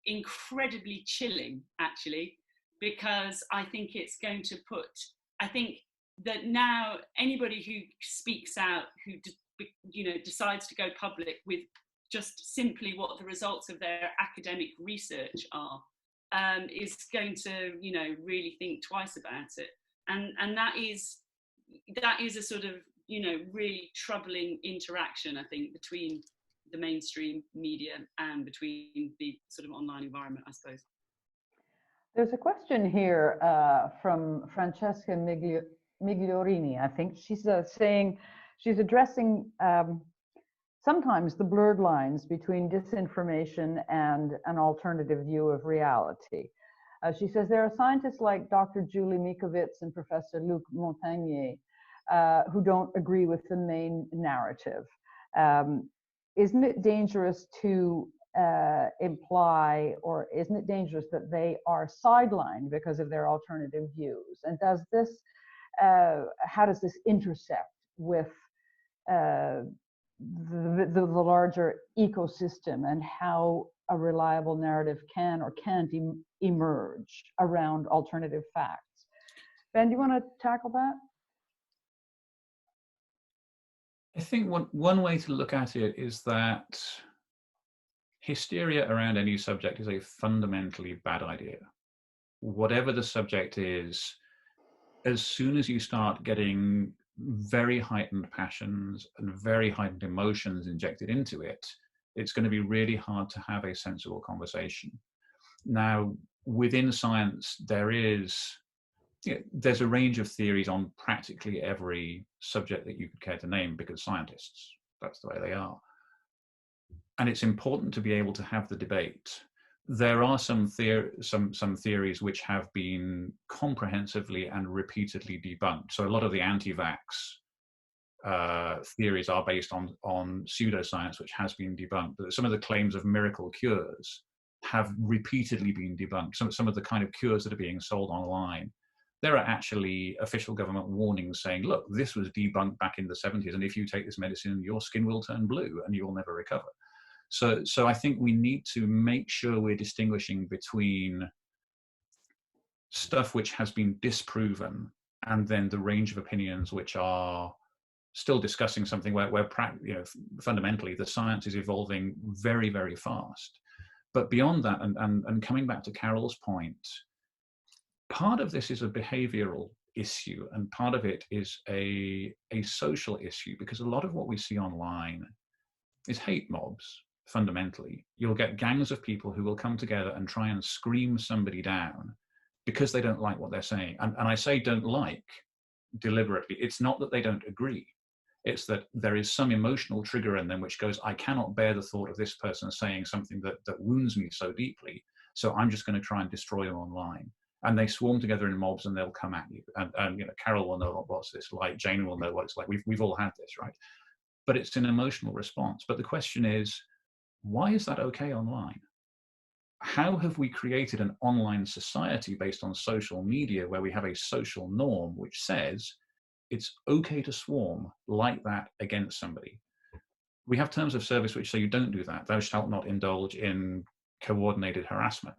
incredibly chilling, actually, because I think it's going to I think that now anybody who speaks out, who decides to go public with just simply what the results of their academic research are, is going to really think twice about it, and that is a sort of really troubling interaction, I think, between the mainstream media and between the sort of online environment, I suppose. There's a question here from Francesca Migliorini, I think. She's saying, she's addressing sometimes the blurred lines between disinformation and an alternative view of reality. She says there are scientists like Dr. Julie Mikovits and Professor Luc Montagnier who don't agree with the main narrative. Isn't it dangerous to imply, or isn't it dangerous that they are sidelined because of their alternative views? And does this, how does this intersect with the larger ecosystem, and how a reliable narrative can or can't emerge around alternative facts? Ben, do you want to tackle that? I think one way to look at it is that hysteria around any subject is a fundamentally bad idea. Whatever the subject is, as soon as you start getting very heightened passions and very heightened emotions injected into it, it's going to be really hard to have a sensible conversation. Now, within science, there's a range of theories on practically every subject that you could care to name, because scientists, that's the way they are. And it's important to be able to have the debate. There are some theories which have been comprehensively and repeatedly debunked. So a lot of the anti-vax theories are based on pseudoscience, which has been debunked. But some of the claims of miracle cures have repeatedly been debunked. Some of the kind of cures that are being sold online, there are actually official government warnings saying, look, this was debunked back in the 70s, and if you take this medicine, your skin will turn blue and you will never recover. So I think we need to make sure we're distinguishing between stuff which has been disproven and then the range of opinions which are still discussing something where fundamentally the science is evolving very, very fast. But beyond that, and coming back to Carole's point, part of this is a behavioral issue, and part of it is a social issue, because a lot of what we see online is hate mobs. Fundamentally, you'll get gangs of people who will come together and try and scream somebody down because they don't like what they're saying. And I say don't like deliberately. It's not that they don't agree. It's that there is some emotional trigger in them which goes, I cannot bear the thought of this person saying something that wounds me so deeply, so I'm just going to try and destroy them online. And they swarm together in mobs and they'll come at you. And Carole will know what's this like. Jane will know what it's like. We've all had this, right? But it's an emotional response. But the question is, why is that okay online? How have we created an online society based on social media where we have a social norm which says it's okay to swarm like that against somebody? We have terms of service which say you don't do that. Thou shalt not indulge in coordinated harassment.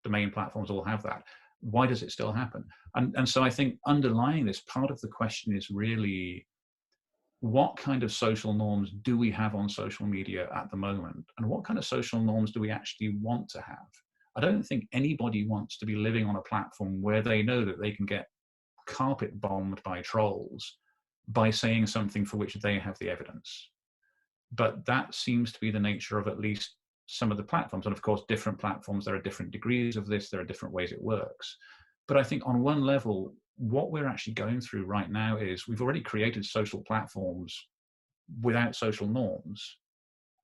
The main platforms all have that. Why does it still happen? And so I think underlying this, part of the question is really, what kind of social norms do we have on social media at the moment? And what kind of social norms do we actually want to have? I don't think anybody wants to be living on a platform where they know that they can get carpet bombed by trolls by saying something for which they have the evidence. But that seems to be the nature of at least some of the platforms. And of course, different platforms, there are different degrees of this, there are different ways it works. But I think on one level, what we're actually going through right now is we've already created social platforms without social norms.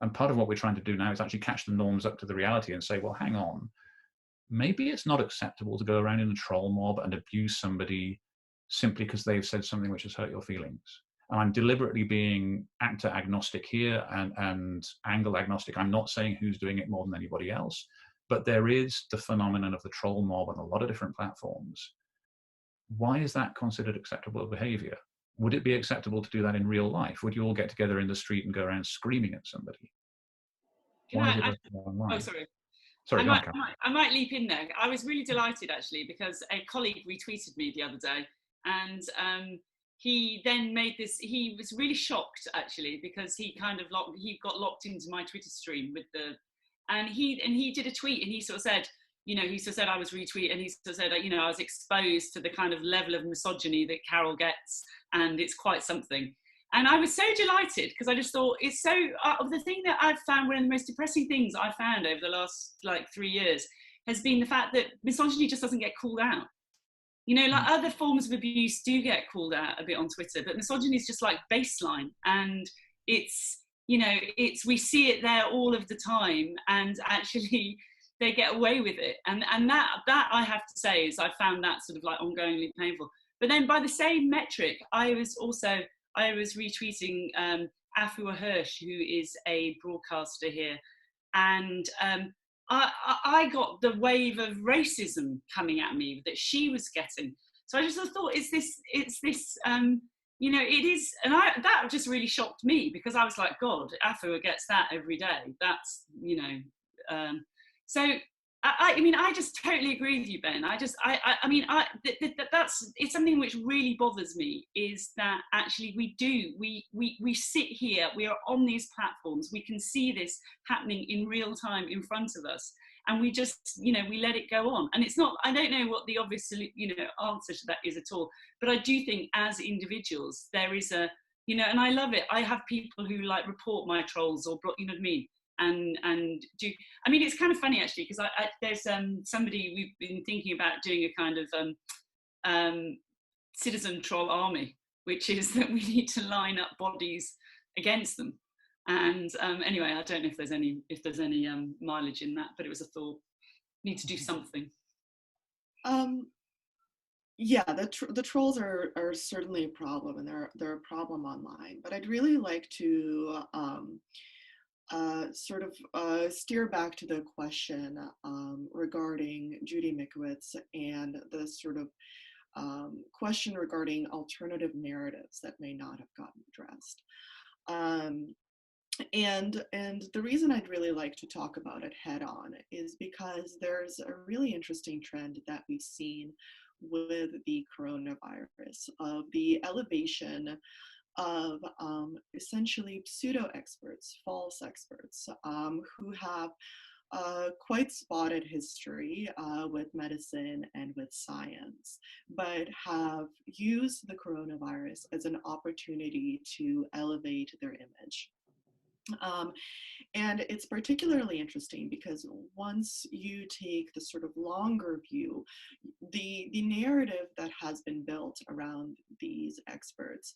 And part of what we're trying to do now is actually catch the norms up to the reality and say, well, hang on, maybe it's not acceptable to go around in a troll mob and abuse somebody simply because they've said something which has hurt your feelings. And I'm deliberately being actor agnostic here and angle agnostic. I'm not saying who's doing it more than anybody else, but there is the phenomenon of the troll mob on a lot of different platforms. Why is that considered acceptable behavior? Would it be acceptable to do that in real life? Would you all get together in the street and go around screaming at somebody? Why is it online? Oh, sorry. Sorry, I might leap in there. I was really delighted actually, because a colleague retweeted me the other day, and he then made this. He was really shocked actually, because he got locked into my Twitter stream with and he did a tweet, and he sort of said, he sort of said I was retweeting, and he sort of said, I was exposed to the kind of level of misogyny that Carole gets, and it's quite something. And I was so delighted, because I just thought it's so, the thing that I've found, one of the most depressing things I've found over the last 3 years has been the fact that misogyny just doesn't get called out. You know, like other forms of abuse do get called out a bit on Twitter, but misogyny is just like baseline, and it's, you know, we see it there all of the time, and actually they get away with it, and that I have to say is I found that sort of like ongoingly painful. But then by the same metric, I was retweeting Afua Hirsch, who is a broadcaster here, and I got the wave of racism coming at me that she was getting. So I just thought, it's this, you know, it is, and that just really shocked me, because I was like, God, Afua gets that every day. That's, you know, so I mean, I just totally agree with you, Ben. That's it's something which really bothers me, is that actually we sit here, we are on these platforms, we can see this happening in real time in front of us, and we just, you know, we let it go on. And it's not, I don't know what the obvious, you know, answer to that is at all, but I do think as individuals there is a, you know, and I love it. I have people who like report my trolls or block, you know what I mean? And do, I mean, it's kind of funny actually, because I there's somebody, we've been thinking about doing a kind of citizen troll army, which is that we need to line up bodies against them. And anyway, I don't know if there's any mileage in that, but it was a thought. Need to do something. Yeah, the trolls are certainly a problem, and they're a problem online. But I'd really like to sort of steer back to the question regarding Judy Mikovits, and the sort of question regarding alternative narratives that may not have gotten addressed. And the reason I'd really like to talk about it head on is because there's a really interesting trend that we've seen with the coronavirus, of the elevation of essentially pseudo-experts, false experts, who have quite spotted history with medicine and with science, but have used the coronavirus as an opportunity to elevate their image. And it's particularly interesting because once you take the sort of longer view, the narrative that has been built around these experts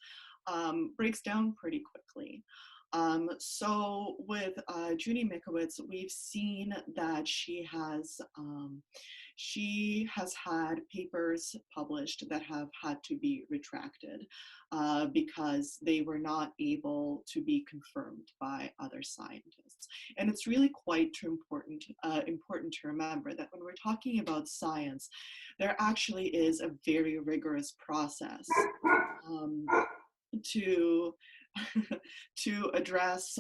breaks down pretty quickly. So with Judy Mikovits, we've seen that she has had papers published that have had to be retracted because they were not able to be confirmed by other scientists. And it's really quite important to remember that when we're talking about science, there actually is a very rigorous process to address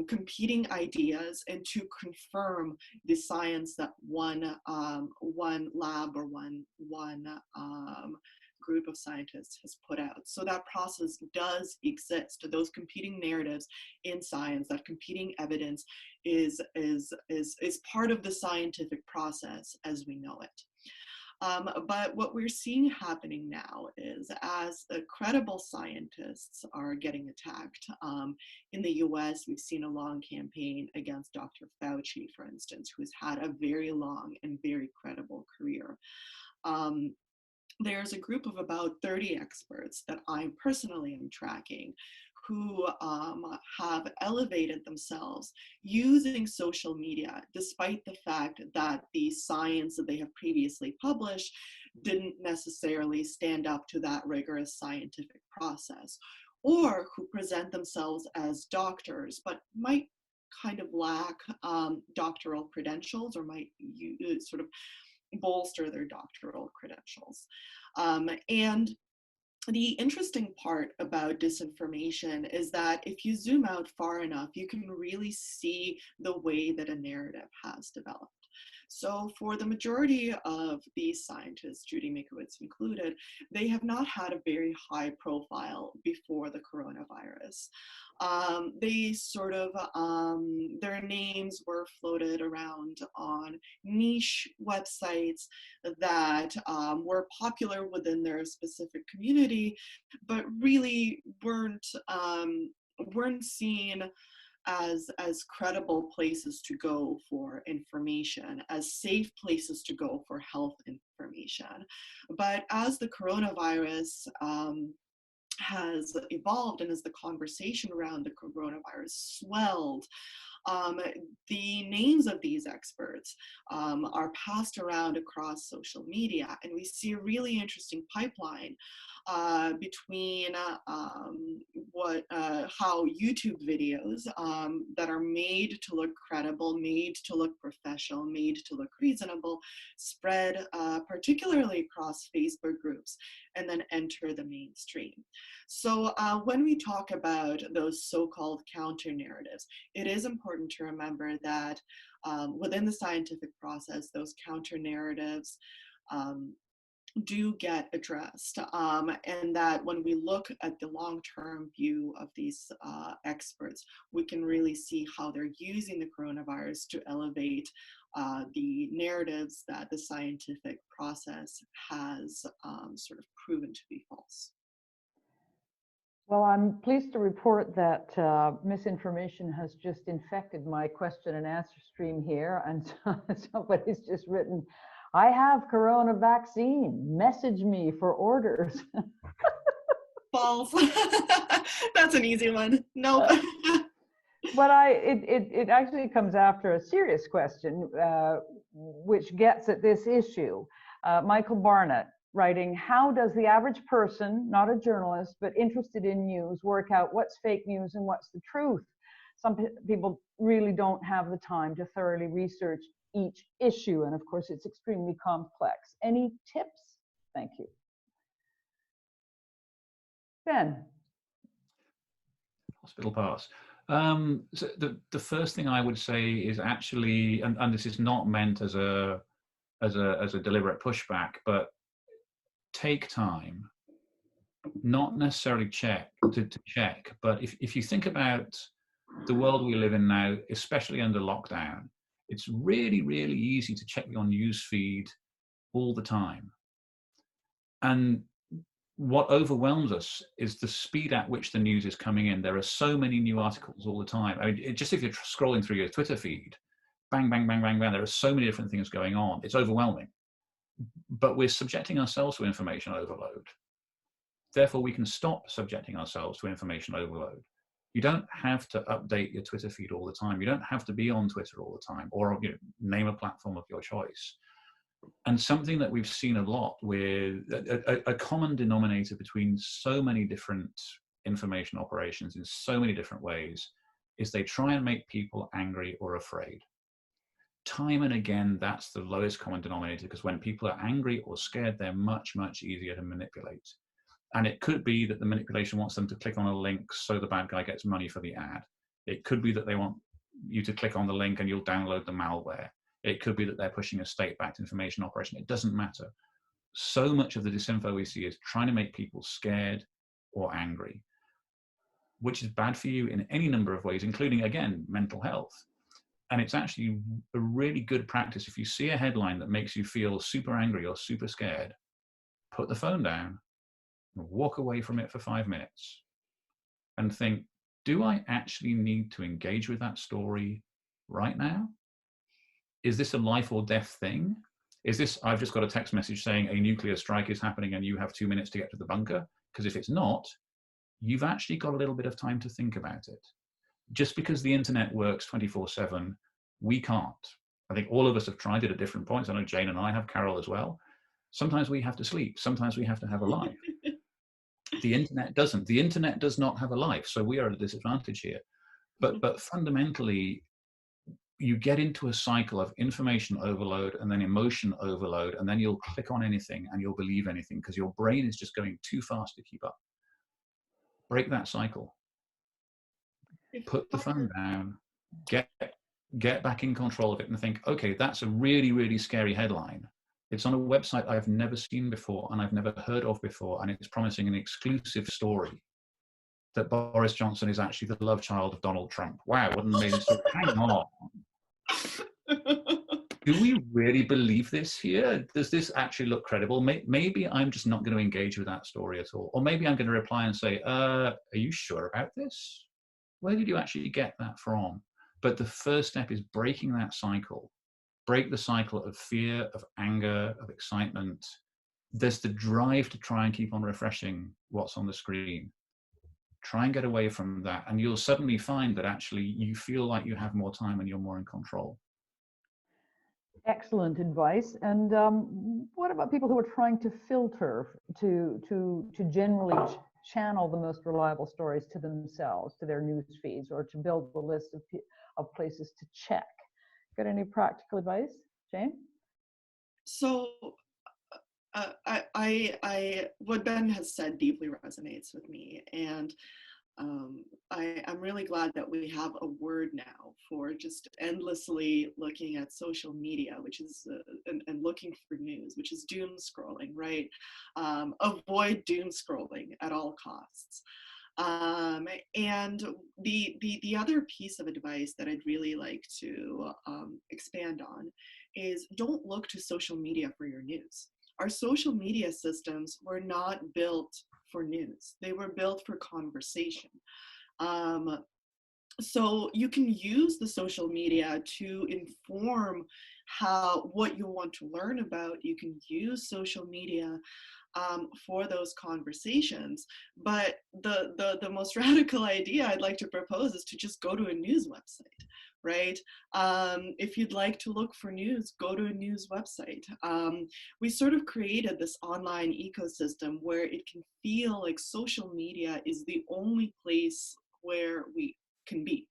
competing ideas and to confirm the science that one lab or one group of scientists has put out. So that process does exist. Those competing narratives in science, that competing evidence is part of the scientific process as we know it. But what we're seeing happening now is, as the credible scientists are getting attacked, in the US, we've seen a long campaign against Dr. Fauci, for instance, who's had a very long and very credible career. There's a group of about 30 experts that I personally am tracking who have elevated themselves using social media, despite the fact that the science that they have previously published didn't necessarily stand up to that rigorous scientific process, or who present themselves as doctors, but might kind of lack doctoral credentials, or might sort of bolster their doctoral credentials. And the interesting part about disinformation is that if you zoom out far enough, you can really see the way that a narrative has developed. So for the majority of these scientists, Judy Mikovits included, they have not had a very high profile before the coronavirus. They sort of, their names were floated around on niche websites that were popular within their specific community, but really weren't seen as credible places to go for information, as safe places to go for health information. But as the coronavirus has evolved, and as the conversation around the coronavirus swelled, the names of these experts are passed around across social media, and we see a really interesting pipeline between how YouTube videos that are made to look credible, made to look professional, made to look reasonable, spread particularly across Facebook groups, and then enter the mainstream. So when we talk about those so-called counter narratives, it is important to remember that within the scientific process, those counter narratives do get addressed, and that when we look at the long-term view of these experts, we can really see how they're using the coronavirus to elevate the narratives that the scientific process has sort of proven to be false. Well, I'm pleased to report that misinformation has just infected my question and answer stream here, and somebody's just written, "I have corona vaccine, message me for orders." False. That's an easy one. Nope. But it actually comes after a serious question, which gets at this issue. Michael Barnett writing, "How does the average person, not a journalist, but interested in news, work out what's fake news and what's the truth? Some people really don't have the time to thoroughly research each issue, and of course it's extremely complex. Any tips? Thank you." Ben. Hospital pass. So the first thing I would say is actually, and this is not meant as a deliberate pushback, but take time, not necessarily check, but if you think about the world we live in now, especially under lockdown, it's really, really easy to check your news feed all the time. And what overwhelms us is the speed at which the news is coming in. There are so many new articles all the time. I mean, just if you're scrolling through your Twitter feed, bang, bang, bang, bang, bang, there are so many different things going on. It's overwhelming. But we're subjecting ourselves to information overload. Therefore, we can stop subjecting ourselves to information overload. You don't have to update your Twitter feed all the time. You don't have to be on Twitter all the time, or name a platform of your choice. And something that we've seen a lot with a common denominator between so many different information operations in so many different ways is they try and make people angry or afraid. Time and again, that's the lowest common denominator, because when people are angry or scared, they're much, much easier to manipulate. And it could be that the manipulation wants them to click on a link so the bad guy gets money for the ad. It could be that they want you to click on the link and you'll download the malware. It could be that they're pushing a state-backed information operation. It doesn't matter. So much of the disinfo we see is trying to make people scared or angry, which is bad for you in any number of ways, including, again, mental health. And it's actually a really good practice. If you see a headline that makes you feel super angry or super scared, put the phone down and walk away from it for 5 minutes and think, do I actually need to engage with that story right now? Is this a life or death thing? Is this, I've just got a text message saying a nuclear strike is happening and you have 2 minutes to get to the bunker? Because if it's not, you've actually got a little bit of time to think about it. Just because the internet works 24/7, we can't. I think all of us have tried it at different points. I know Jane and I have, Carole as well. Sometimes we have to sleep. Sometimes we have to have a life. The internet doesn't. The internet does not have a life. So we are at a disadvantage here. But fundamentally, you get into a cycle of information overload and then emotion overload, and then you'll click on anything and you'll believe anything because your brain is just going too fast to keep up. Break that cycle. Put the phone down, get back in control of it and think, okay, that's a really, really scary headline. It's on a website I've never seen before and I've never heard of before, and it's promising an exclusive story that Boris Johnson is actually the love child of Donald Trump. Wow, what an amazing story. Hang on. Do we really believe this here? Does this actually look credible? Maybe I'm just not going to engage with that story at all. Or maybe I'm going to reply and say, are you sure about this? where did you actually get that from? But the first step is breaking that cycle. Break the cycle of fear, of anger, of excitement. There's the drive to try and keep on refreshing what's on the screen. Try and get away from that, and you'll suddenly find that actually you feel like you have more time and you're more in control. Excellent advice. And what about people who are trying to filter, to generally channel the most reliable stories to themselves, to their news feeds, or to build a list of places to check? Got any practical advice, Jane? So what Ben has said deeply resonates with me, and I'm really glad that we have a word now for just endlessly looking at social media, which is and looking for news, which is doom scrolling, right? Avoid doom scrolling at all costs. And the other piece of advice that I'd really like to expand on is don't look to social media for your news. Our social media systems were not built for news. They were built for conversation. So you can use the social media to inform what you want to learn about. You can use social media for those conversations. But the most radical idea I'd like to propose is to just go to a news website, right? If you'd like to look for news, go to a news website. We sort of created this online ecosystem where it can feel like social media is the only place where we can be.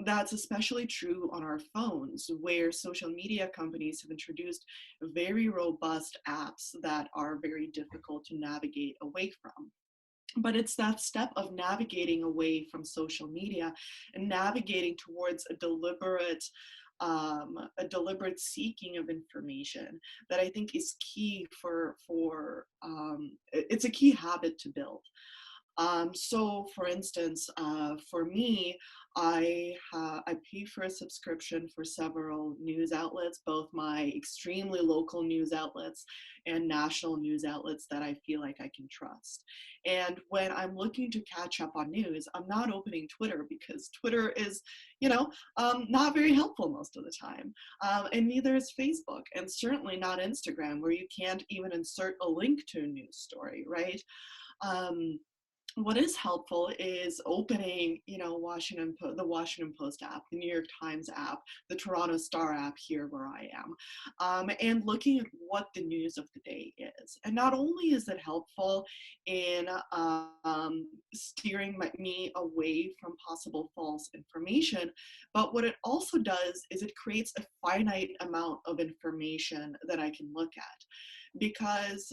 That's especially true on our phones, where social media companies have introduced very robust apps that are very difficult to navigate away from. But it's that step of navigating away from social media and navigating towards a deliberate seeking of information that I think is key it's a key habit to build. So for instance, for me, I pay for a subscription for several news outlets, both my extremely local news outlets and national news outlets that I feel like I can trust. And when I'm looking to catch up on news, I'm not opening Twitter because Twitter is, not very helpful most of the time. And neither is Facebook, and certainly not Instagram, where you can't even insert a link to a news story, right? What is helpful is opening, the Washington Post app, the New York Times app, the Toronto Star app here where I am, and looking at what the news of the day is. And not only is it helpful in steering me away from possible false information, but what it also does is it creates a finite amount of information that I can look at. Because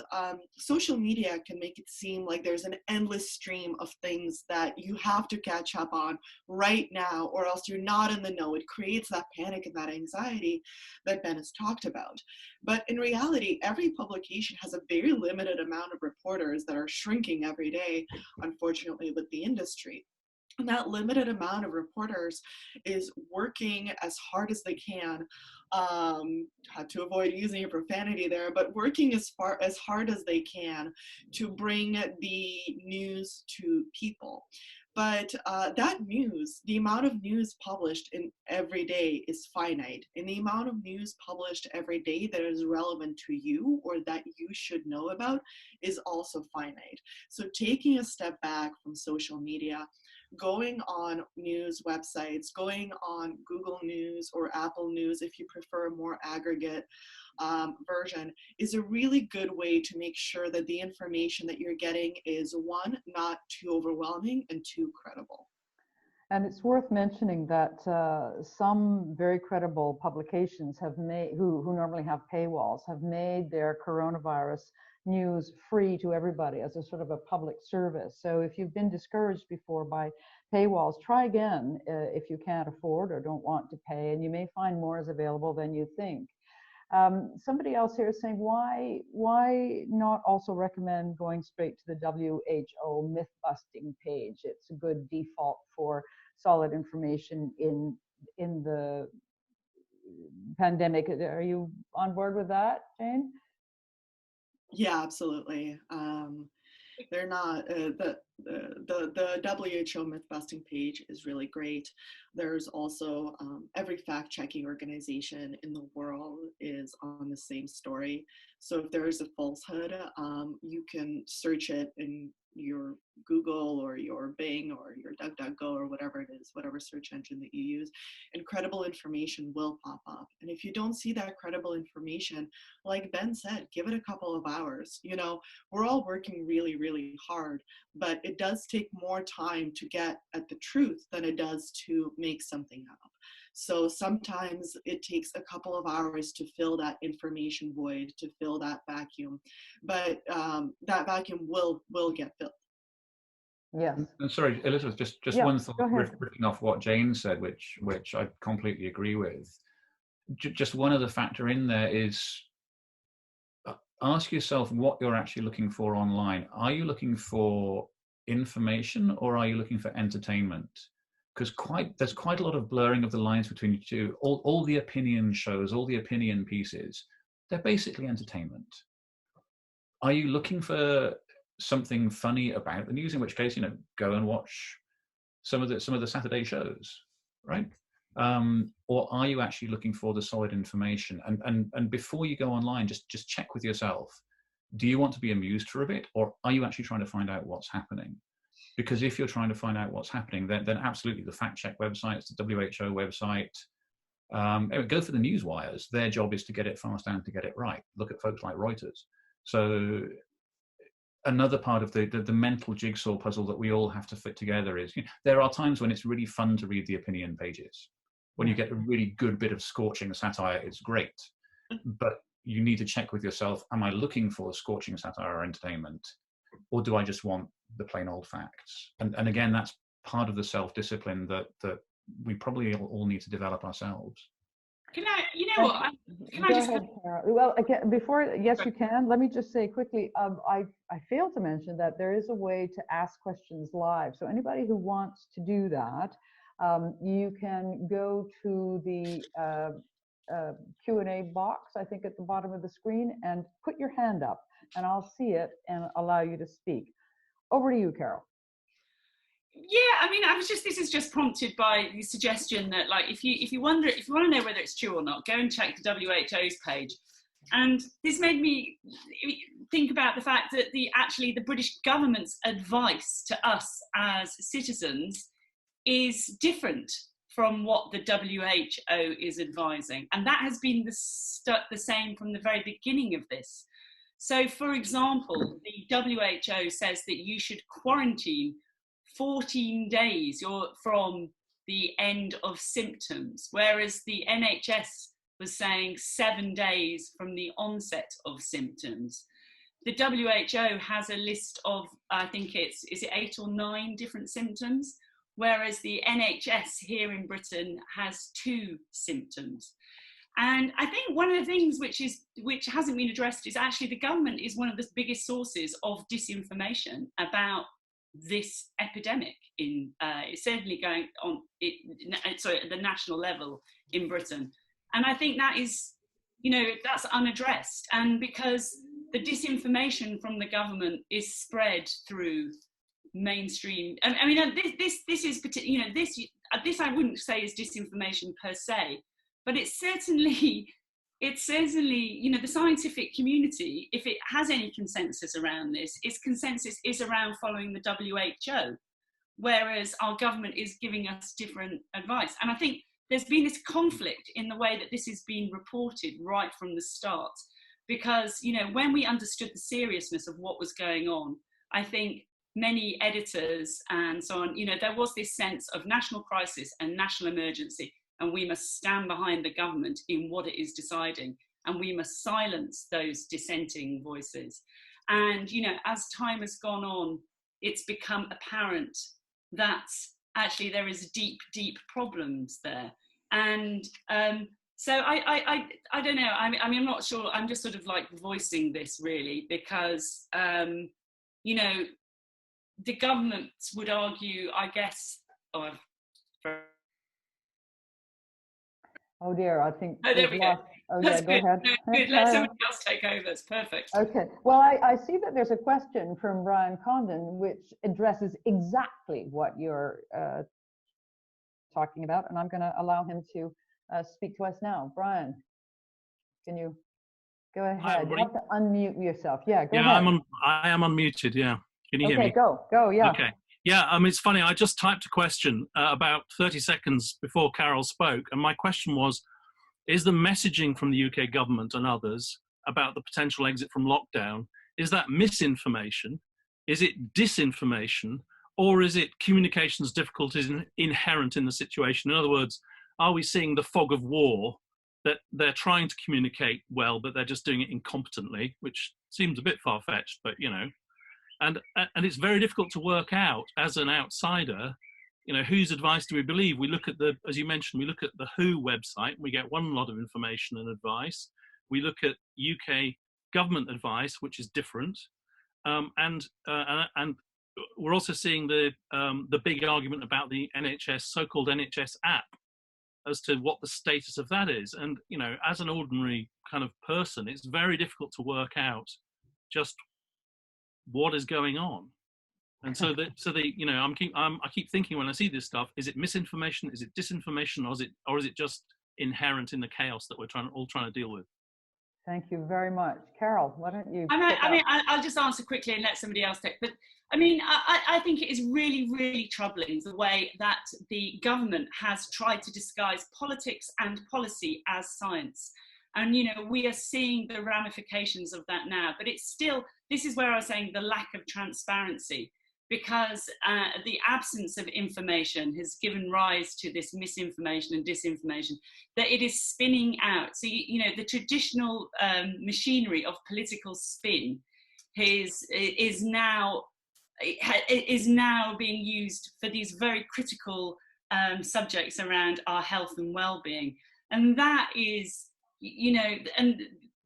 social media can make it seem like there's an endless stream of things that you have to catch up on right now, or else you're not in the know. It creates that panic and that anxiety that Ben has talked about. But in reality, every publication has a very limited amount of reporters that are shrinking every day, unfortunately, with the industry. And that limited amount of reporters is working as hard as they can, had to avoid using a profanity there, but working as hard as they can to bring the news to people. But that news, the amount of news published in every day is finite, and the amount of news published every day that is relevant to you or that you should know about is also finite. So taking a step back from social media, going on news websites, going on Google News or Apple News if you prefer a more aggregate version, is a really good way to make sure that the information that you're getting is, one, not too overwhelming, and two, credible. And it's worth mentioning that some very credible publications have made, who normally have paywalls, have made their coronavirus news free to everybody as a sort of a public service. So if you've been discouraged before by paywalls, try again if you can't afford or don't want to pay, and you may find more is available than you think. Somebody else here is saying, why not also recommend going straight to the WHO myth-busting page? It's a good default for solid information in the pandemic. Are you on board with that, Jane? Yeah, absolutely. They're not. The WHO myth busting page is really great. There's also every fact checking organization in the world is on the same story. So if there is a falsehood, you can search it in your Google or your Bing or your DuckDuckGo or whatever it is, whatever search engine that you use, and credible information will pop up. And if you don't see that credible information, like Ben said, give it a couple of hours. You know, we're all working really, really hard, but it does take more time to get at the truth than it does to make something up. So sometimes it takes a couple of hours to fill that information void, to fill that vacuum, but that vacuum will get filled. Yes. And sorry, Elizabeth, just Yeah, one thought, go ahead. riffing off what Jane said, which I completely agree with. Just one other factor in there is ask yourself what you're actually looking for online. Are you looking for information or are you looking for entertainment? Because there's quite a lot of blurring of the lines between the two. All the opinion shows, all the opinion pieces, they're basically entertainment. Are you looking for something funny about the news? In which case, go and watch some of the Saturday shows, right? Or are you actually looking for the solid information? And before you go online, just check with yourself. Do you want to be amused for a bit, or are you actually trying to find out what's happening? Because if you're trying to find out what's happening, then absolutely the fact check websites, the WHO website, go for the news wires. Their job is to get it fast and to get it right. Look at folks like Reuters. So another part of the mental jigsaw puzzle that we all have to fit together is, there are times when it's really fun to read the opinion pages. When you get a really good bit of scorching satire, it's great. But you need to check with yourself, am I looking for scorching satire or entertainment? Or do I just want the plain old facts? And again, that's part of the self-discipline that we probably all need to develop ourselves. Can I, can I just... Go ahead, Carole. Well, again, yes, you can. Let me just say quickly, I failed to mention that there is a way to ask questions live. So anybody who wants to do that, you can go to the Q&A box, I think at the bottom of the screen, and put your hand up, and I'll see it and allow you to speak. Over to you, Carole. Yeah, I mean, this is just prompted by the suggestion that, like, if you want to know whether it's true or not, go and check the WHO's page. And this made me think about the fact that the British government's advice to us as citizens is different from what the WHO is advising. And that has been the same from the very beginning of this. So, for example, the WHO says that you should quarantine 14 days from the end of symptoms, whereas the NHS was saying 7 days from the onset of symptoms. The WHO has a list of, I think is it 8 or 9 different symptoms, whereas the NHS here in Britain has 2 symptoms. And I think one of the things which hasn't been addressed is actually the government is one of the biggest sources of disinformation about this epidemic. It's certainly going on at the national level in Britain. And I think that is, that's unaddressed. And because the disinformation from the government is spread through mainstream, I mean, this is particular, this I wouldn't say is disinformation per se, but it's certainly, the scientific community, if it has any consensus around this, its consensus is around following the WHO, whereas our government is giving us different advice. And I think there's been this conflict in the way that this is being reported right from the start, because, when we understood the seriousness of what was going on, I think many editors and so on, there was this sense of national crisis and national emergency, and we must stand behind the government in what it is deciding, and we must silence those dissenting voices. And, as time has gone on, it's become apparent that actually there is deep, deep problems there. And so I don't know, I mean, I'm not sure, I'm just sort of like voicing this really, because, the government would argue, I guess, oh dear, I think there we go. Oh, That's yeah, go good. ahead. No, good. Let somebody else take over. It's perfect. Okay. Well, I see that there's a question from Brian Condon which addresses exactly what you're talking about, and I'm going to allow him to speak to us now. Brian, can you go ahead? You have to unmute yourself. Yeah, go ahead. I am unmuted. Yeah. Can you hear me? Okay, go. Yeah. Okay. Yeah. It's funny. I just typed a question about 30 seconds before Carole spoke, and my question was: is the messaging from the UK government and others about the potential exit from lockdown, is that misinformation? Is it disinformation? Or is it communications difficulties inherent in the situation? In other words, are we seeing the fog of war, that they're trying to communicate well, but they're just doing it incompetently, which seems a bit far-fetched, but and it's very difficult to work out as an outsider, whose advice do we believe? We look at as you mentioned, we look at the WHO website, we get one lot of information and advice. We look at UK government advice, which is different. And we're also seeing the big argument about the NHS, so-called NHS app, as to what the status of that is. And, as an ordinary kind of person, it's very difficult to work out just what is going on. And so I keep thinking when I see this stuff: is it misinformation? Is it disinformation? Or is it just inherent in the chaos that we're all trying to deal with? Thank you very much, Carole. Why don't you? I'll just answer quickly and let somebody else take. But I think it is really, really troubling the way that the government has tried to disguise politics and policy as science. And, we are seeing the ramifications of that now. But it's still, this is where I was saying the lack of transparency, because the absence of information has given rise to this misinformation and disinformation that it is spinning out. So, the traditional machinery of political spin is now being used for these very critical subjects around our health and well-being. And that is,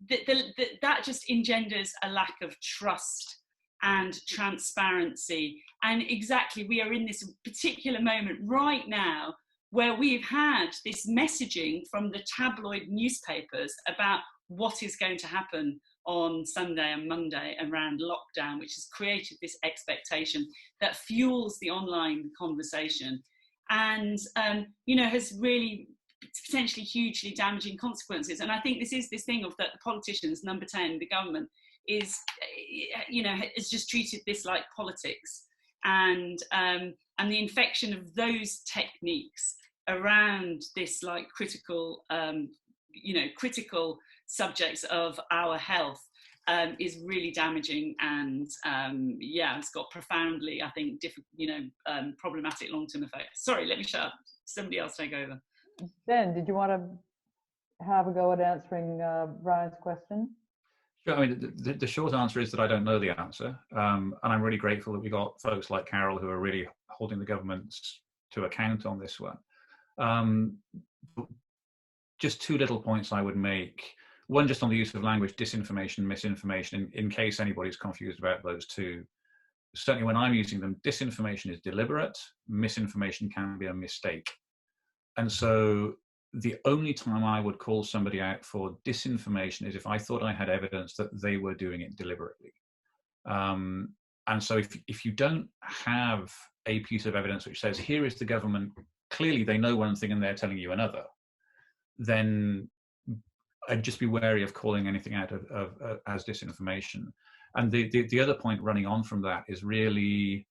that just engenders a lack of trust and transparency. And exactly, we are in this particular moment right now where we've had this messaging from the tabloid newspapers about what is going to happen on Sunday and Monday around lockdown, which has created this expectation that fuels the online conversation and, has really potentially hugely damaging consequences. And I think this is this thing of that the politicians, number 10, the government, is just treated this like politics, and the infection of those techniques around this like critical critical subjects of our health is really damaging, and it's got profoundly, I think, problematic long-term effects. Sorry, let me shut up. Somebody else take over. Ben, did you want to have a go at answering Brian's question? Sure. The short answer is that I don't know the answer, and I'm really grateful that we got folks like Carole who are really holding the governments to account on this one. Just two little points I would make. One, just on the use of language, disinformation, misinformation, in case anybody's confused about those two. Certainly when I'm using them, disinformation is deliberate, misinformation can be a mistake. And so the only time I would call somebody out for disinformation is if I thought I had evidence that they were doing it deliberately. And so if you don't have a piece of evidence which says, here is the government, clearly they know one thing and they're telling you another, then I'd just be wary of calling anything out as disinformation. And the other point running on from that is really,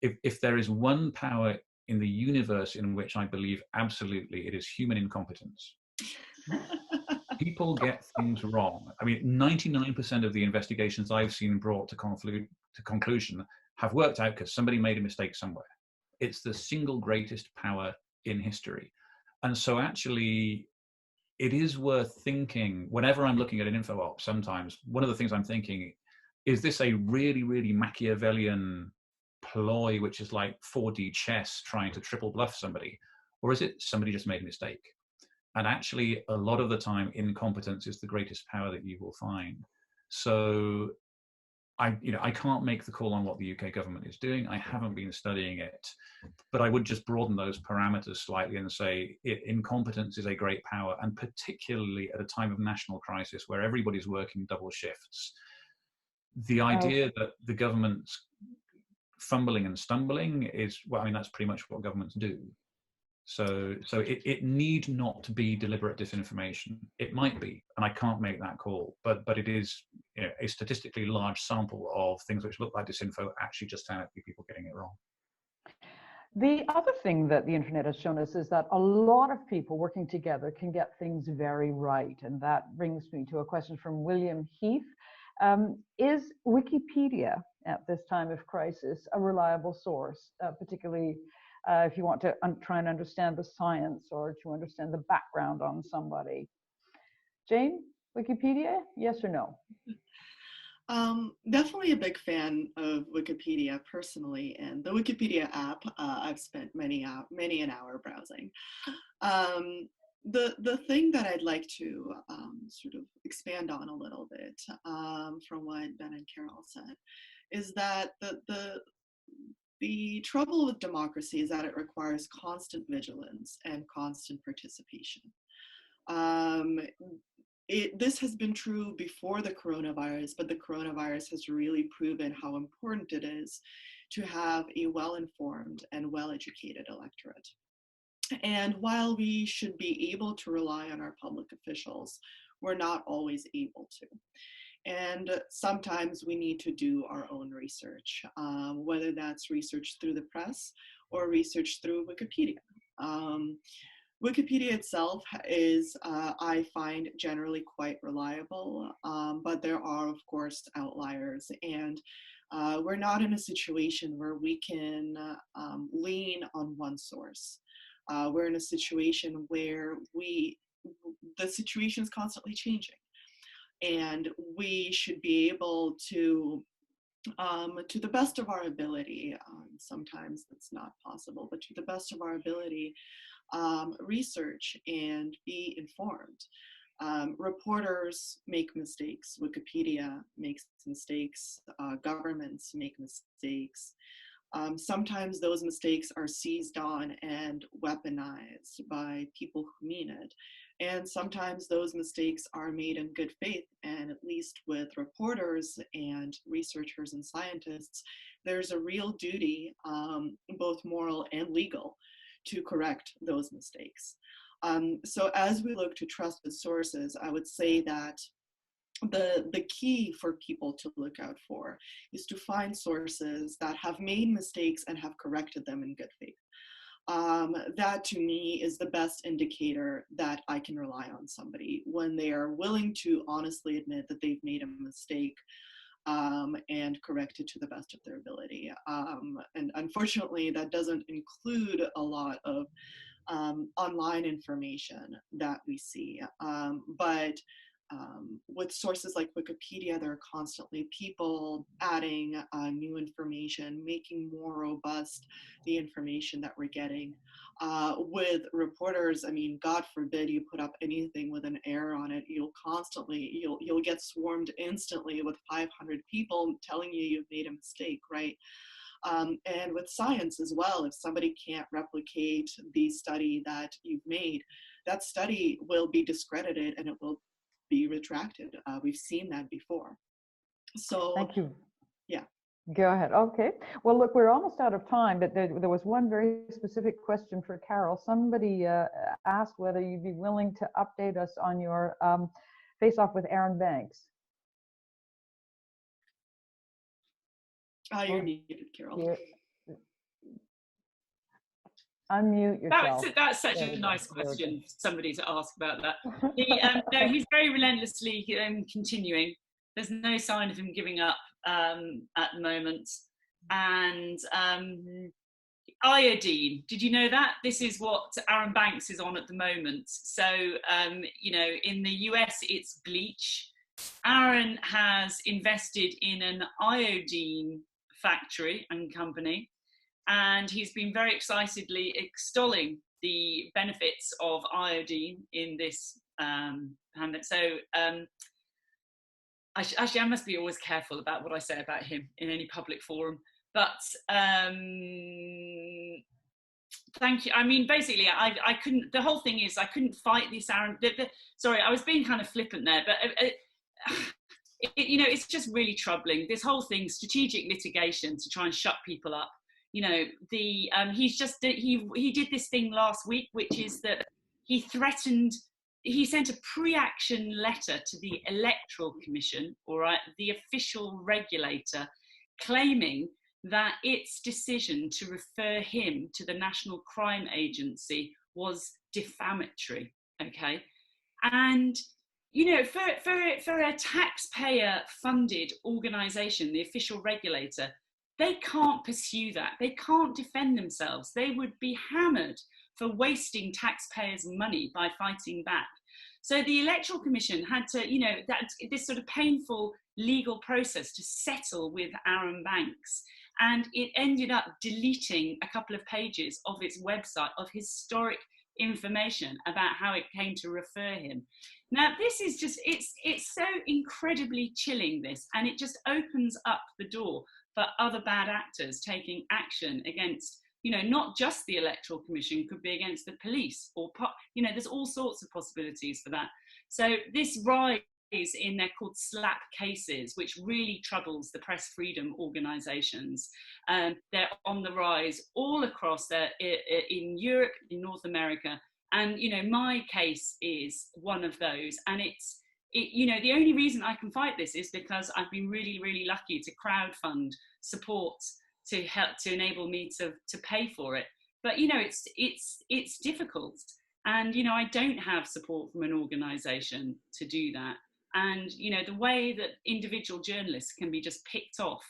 if there is one power in the universe in which I believe absolutely, it is human incompetence. People get things wrong. 99% of the investigations I've seen brought to conclusion have worked out because somebody made a mistake somewhere. It's the single greatest power in history. And so actually, it is worth thinking, whenever I'm looking at an info op, sometimes one of the things I'm thinking, is this a really, really Machiavellian ploy, which is like 4D chess trying to triple bluff somebody, or is it somebody just made a mistake? And actually, a lot of the time, incompetence is the greatest power that you will find. So I can't make the call on what the UK government is doing. I haven't been studying it, but I would just broaden those parameters slightly and say incompetence is a great power, and particularly at a time of national crisis where everybody's working double shifts. The idea that the government's fumbling and stumbling is, well, I mean, that's pretty much what governments do. So it need not be deliberate disinformation. It might be, and I can't make that call, but it is, you know, a statistically large sample of things which look like disinfo actually just turn out to be people getting it wrong. The other thing that the internet has shown us is that a lot of people working together can get things very right. And that brings me to a question from William Heath. Is Wikipedia at this time of crisis a reliable source, particularly if you want to try and understand the science or to understand the background on somebody? Jane, Wikipedia, yes or no? Definitely a big fan of Wikipedia personally, and the Wikipedia app, I've spent many an hour browsing. The thing that I'd like to sort of expand on a little bit from what Ben and Carole said is that the trouble with democracy is that it requires constant vigilance and constant participation. This has been true before the coronavirus, but the coronavirus has really proven how important it is to have a well-informed and well-educated electorate. And while we should be able to rely on our public officials, we're not always able to. And sometimes we need to do our own research, whether that's research through the press or research through Wikipedia. Wikipedia itself is, I find, generally quite reliable, but there are, of course, outliers. And we're not in a situation where we can lean on one source. We're in a situation where the situation is constantly changing. And we should be able to the best of our ability, sometimes that's not possible, but to the best of our ability, research and be informed. Reporters make mistakes, Wikipedia makes mistakes, governments make mistakes. Sometimes those mistakes are seized on and weaponized by people who mean it. And sometimes those mistakes are made in good faith, and at least with reporters and researchers and scientists, there's a real duty, both moral and legal, to correct those mistakes. So as we look to trusted sources, I would say that the key for people to look out for is to find sources that have made mistakes and have corrected them in good faith. That to me is the best indicator that I can rely on somebody when they are willing to honestly admit that they've made a mistake and correct it to the best of their ability. And unfortunately, that doesn't include a lot of online information that we see. But with sources like Wikipedia, there are constantly people adding new information, making more robust the information that we're getting. With reporters, I mean, God forbid you put up anything with an error on it, you'll get swarmed instantly with 500 people telling you you've made a mistake, right? And with science as well, if somebody can't replicate the study that you've made, that study will be discredited and it will be retracted. We've seen that before. So thank you. Yeah. Go ahead. Okay. Well, look, we're almost out of time, but there was one very specific question for Carole. Somebody asked whether you'd be willing to update us on your face-off with Aaron Banks. You're muted, Carole. Unmute yourself. That's such a nice question for somebody to ask about that. No, he's very relentlessly continuing. There's no sign of him giving up at the moment. And iodine, did you know that? This is what Aaron Banks is on at the moment. So, you know, in the US, it's bleach. Aaron has invested in an iodine factory and company, and he's been very excitedly extolling the benefits of iodine in this. So actually, I must be always careful about what I say about him in any public forum. But thank you. I mean, basically, I couldn't. The whole thing is, I couldn't fight this Aaron. Sorry, I was being kind of flippant there, but you know, it's just really troubling. This whole thing, strategic litigation to try and shut people up. You know, he did this thing last week, which is that he threatened. He sent a pre-action letter to the Electoral Commission, all right, the official regulator, claiming that its decision to refer him to the National Crime Agency was defamatory, okay? And, you know, for a taxpayer-funded organisation, the official regulator, they can't pursue that. They can't defend themselves. They would be hammered for wasting taxpayers' money by fighting back. So the Electoral Commission had to, you know, this sort of painful legal process to settle with Arron Banks. And it ended up deleting a couple of pages of its website of historic information about how it came to refer him. Now, this is just, it's so incredibly chilling, this, and it just opens up the door for other bad actors taking action against, you know, not just the Electoral Commission, could be against the police or, you know, there's all sorts of possibilities for that. So this rise in, they're called SLAP cases, which really troubles the press freedom organisations. They're on the rise all across in Europe, in North America. And, you know, my case is one of those. And you know, the only reason I can fight this is because I've been really, really lucky to crowdfund support to help to enable me to pay for it. But, you know, it's difficult. And, you know, I don't have support from an organisation to do that. And, you know, the way that individual journalists can be just picked off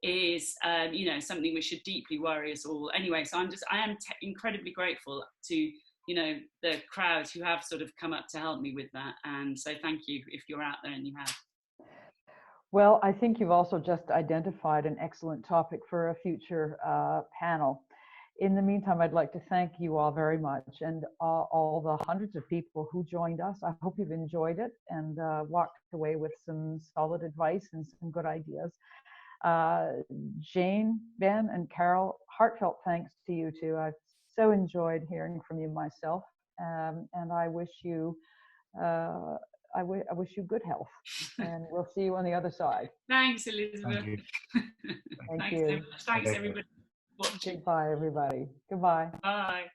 is, you know, something which should deeply worry us all. Anyway, so I am incredibly grateful to, you know, the crowd who have sort of come up to help me with that. And so thank you if you're out there and you have. Well, I think you've also just identified an excellent topic for a future panel. In the meantime, I'd like to thank you all very much, and all the hundreds of people who joined us. I hope you've enjoyed it and walked away with some solid advice and some good ideas. Jane, Ben, and Carole, heartfelt thanks to you too. I've so enjoyed hearing from you myself, and I wish you I wish you good health, and we'll see you on the other side. Thanks, Elizabeth. Thank you. Thank Thanks you. so much. Thanks, everybody. Goodbye, everybody. Goodbye. Bye.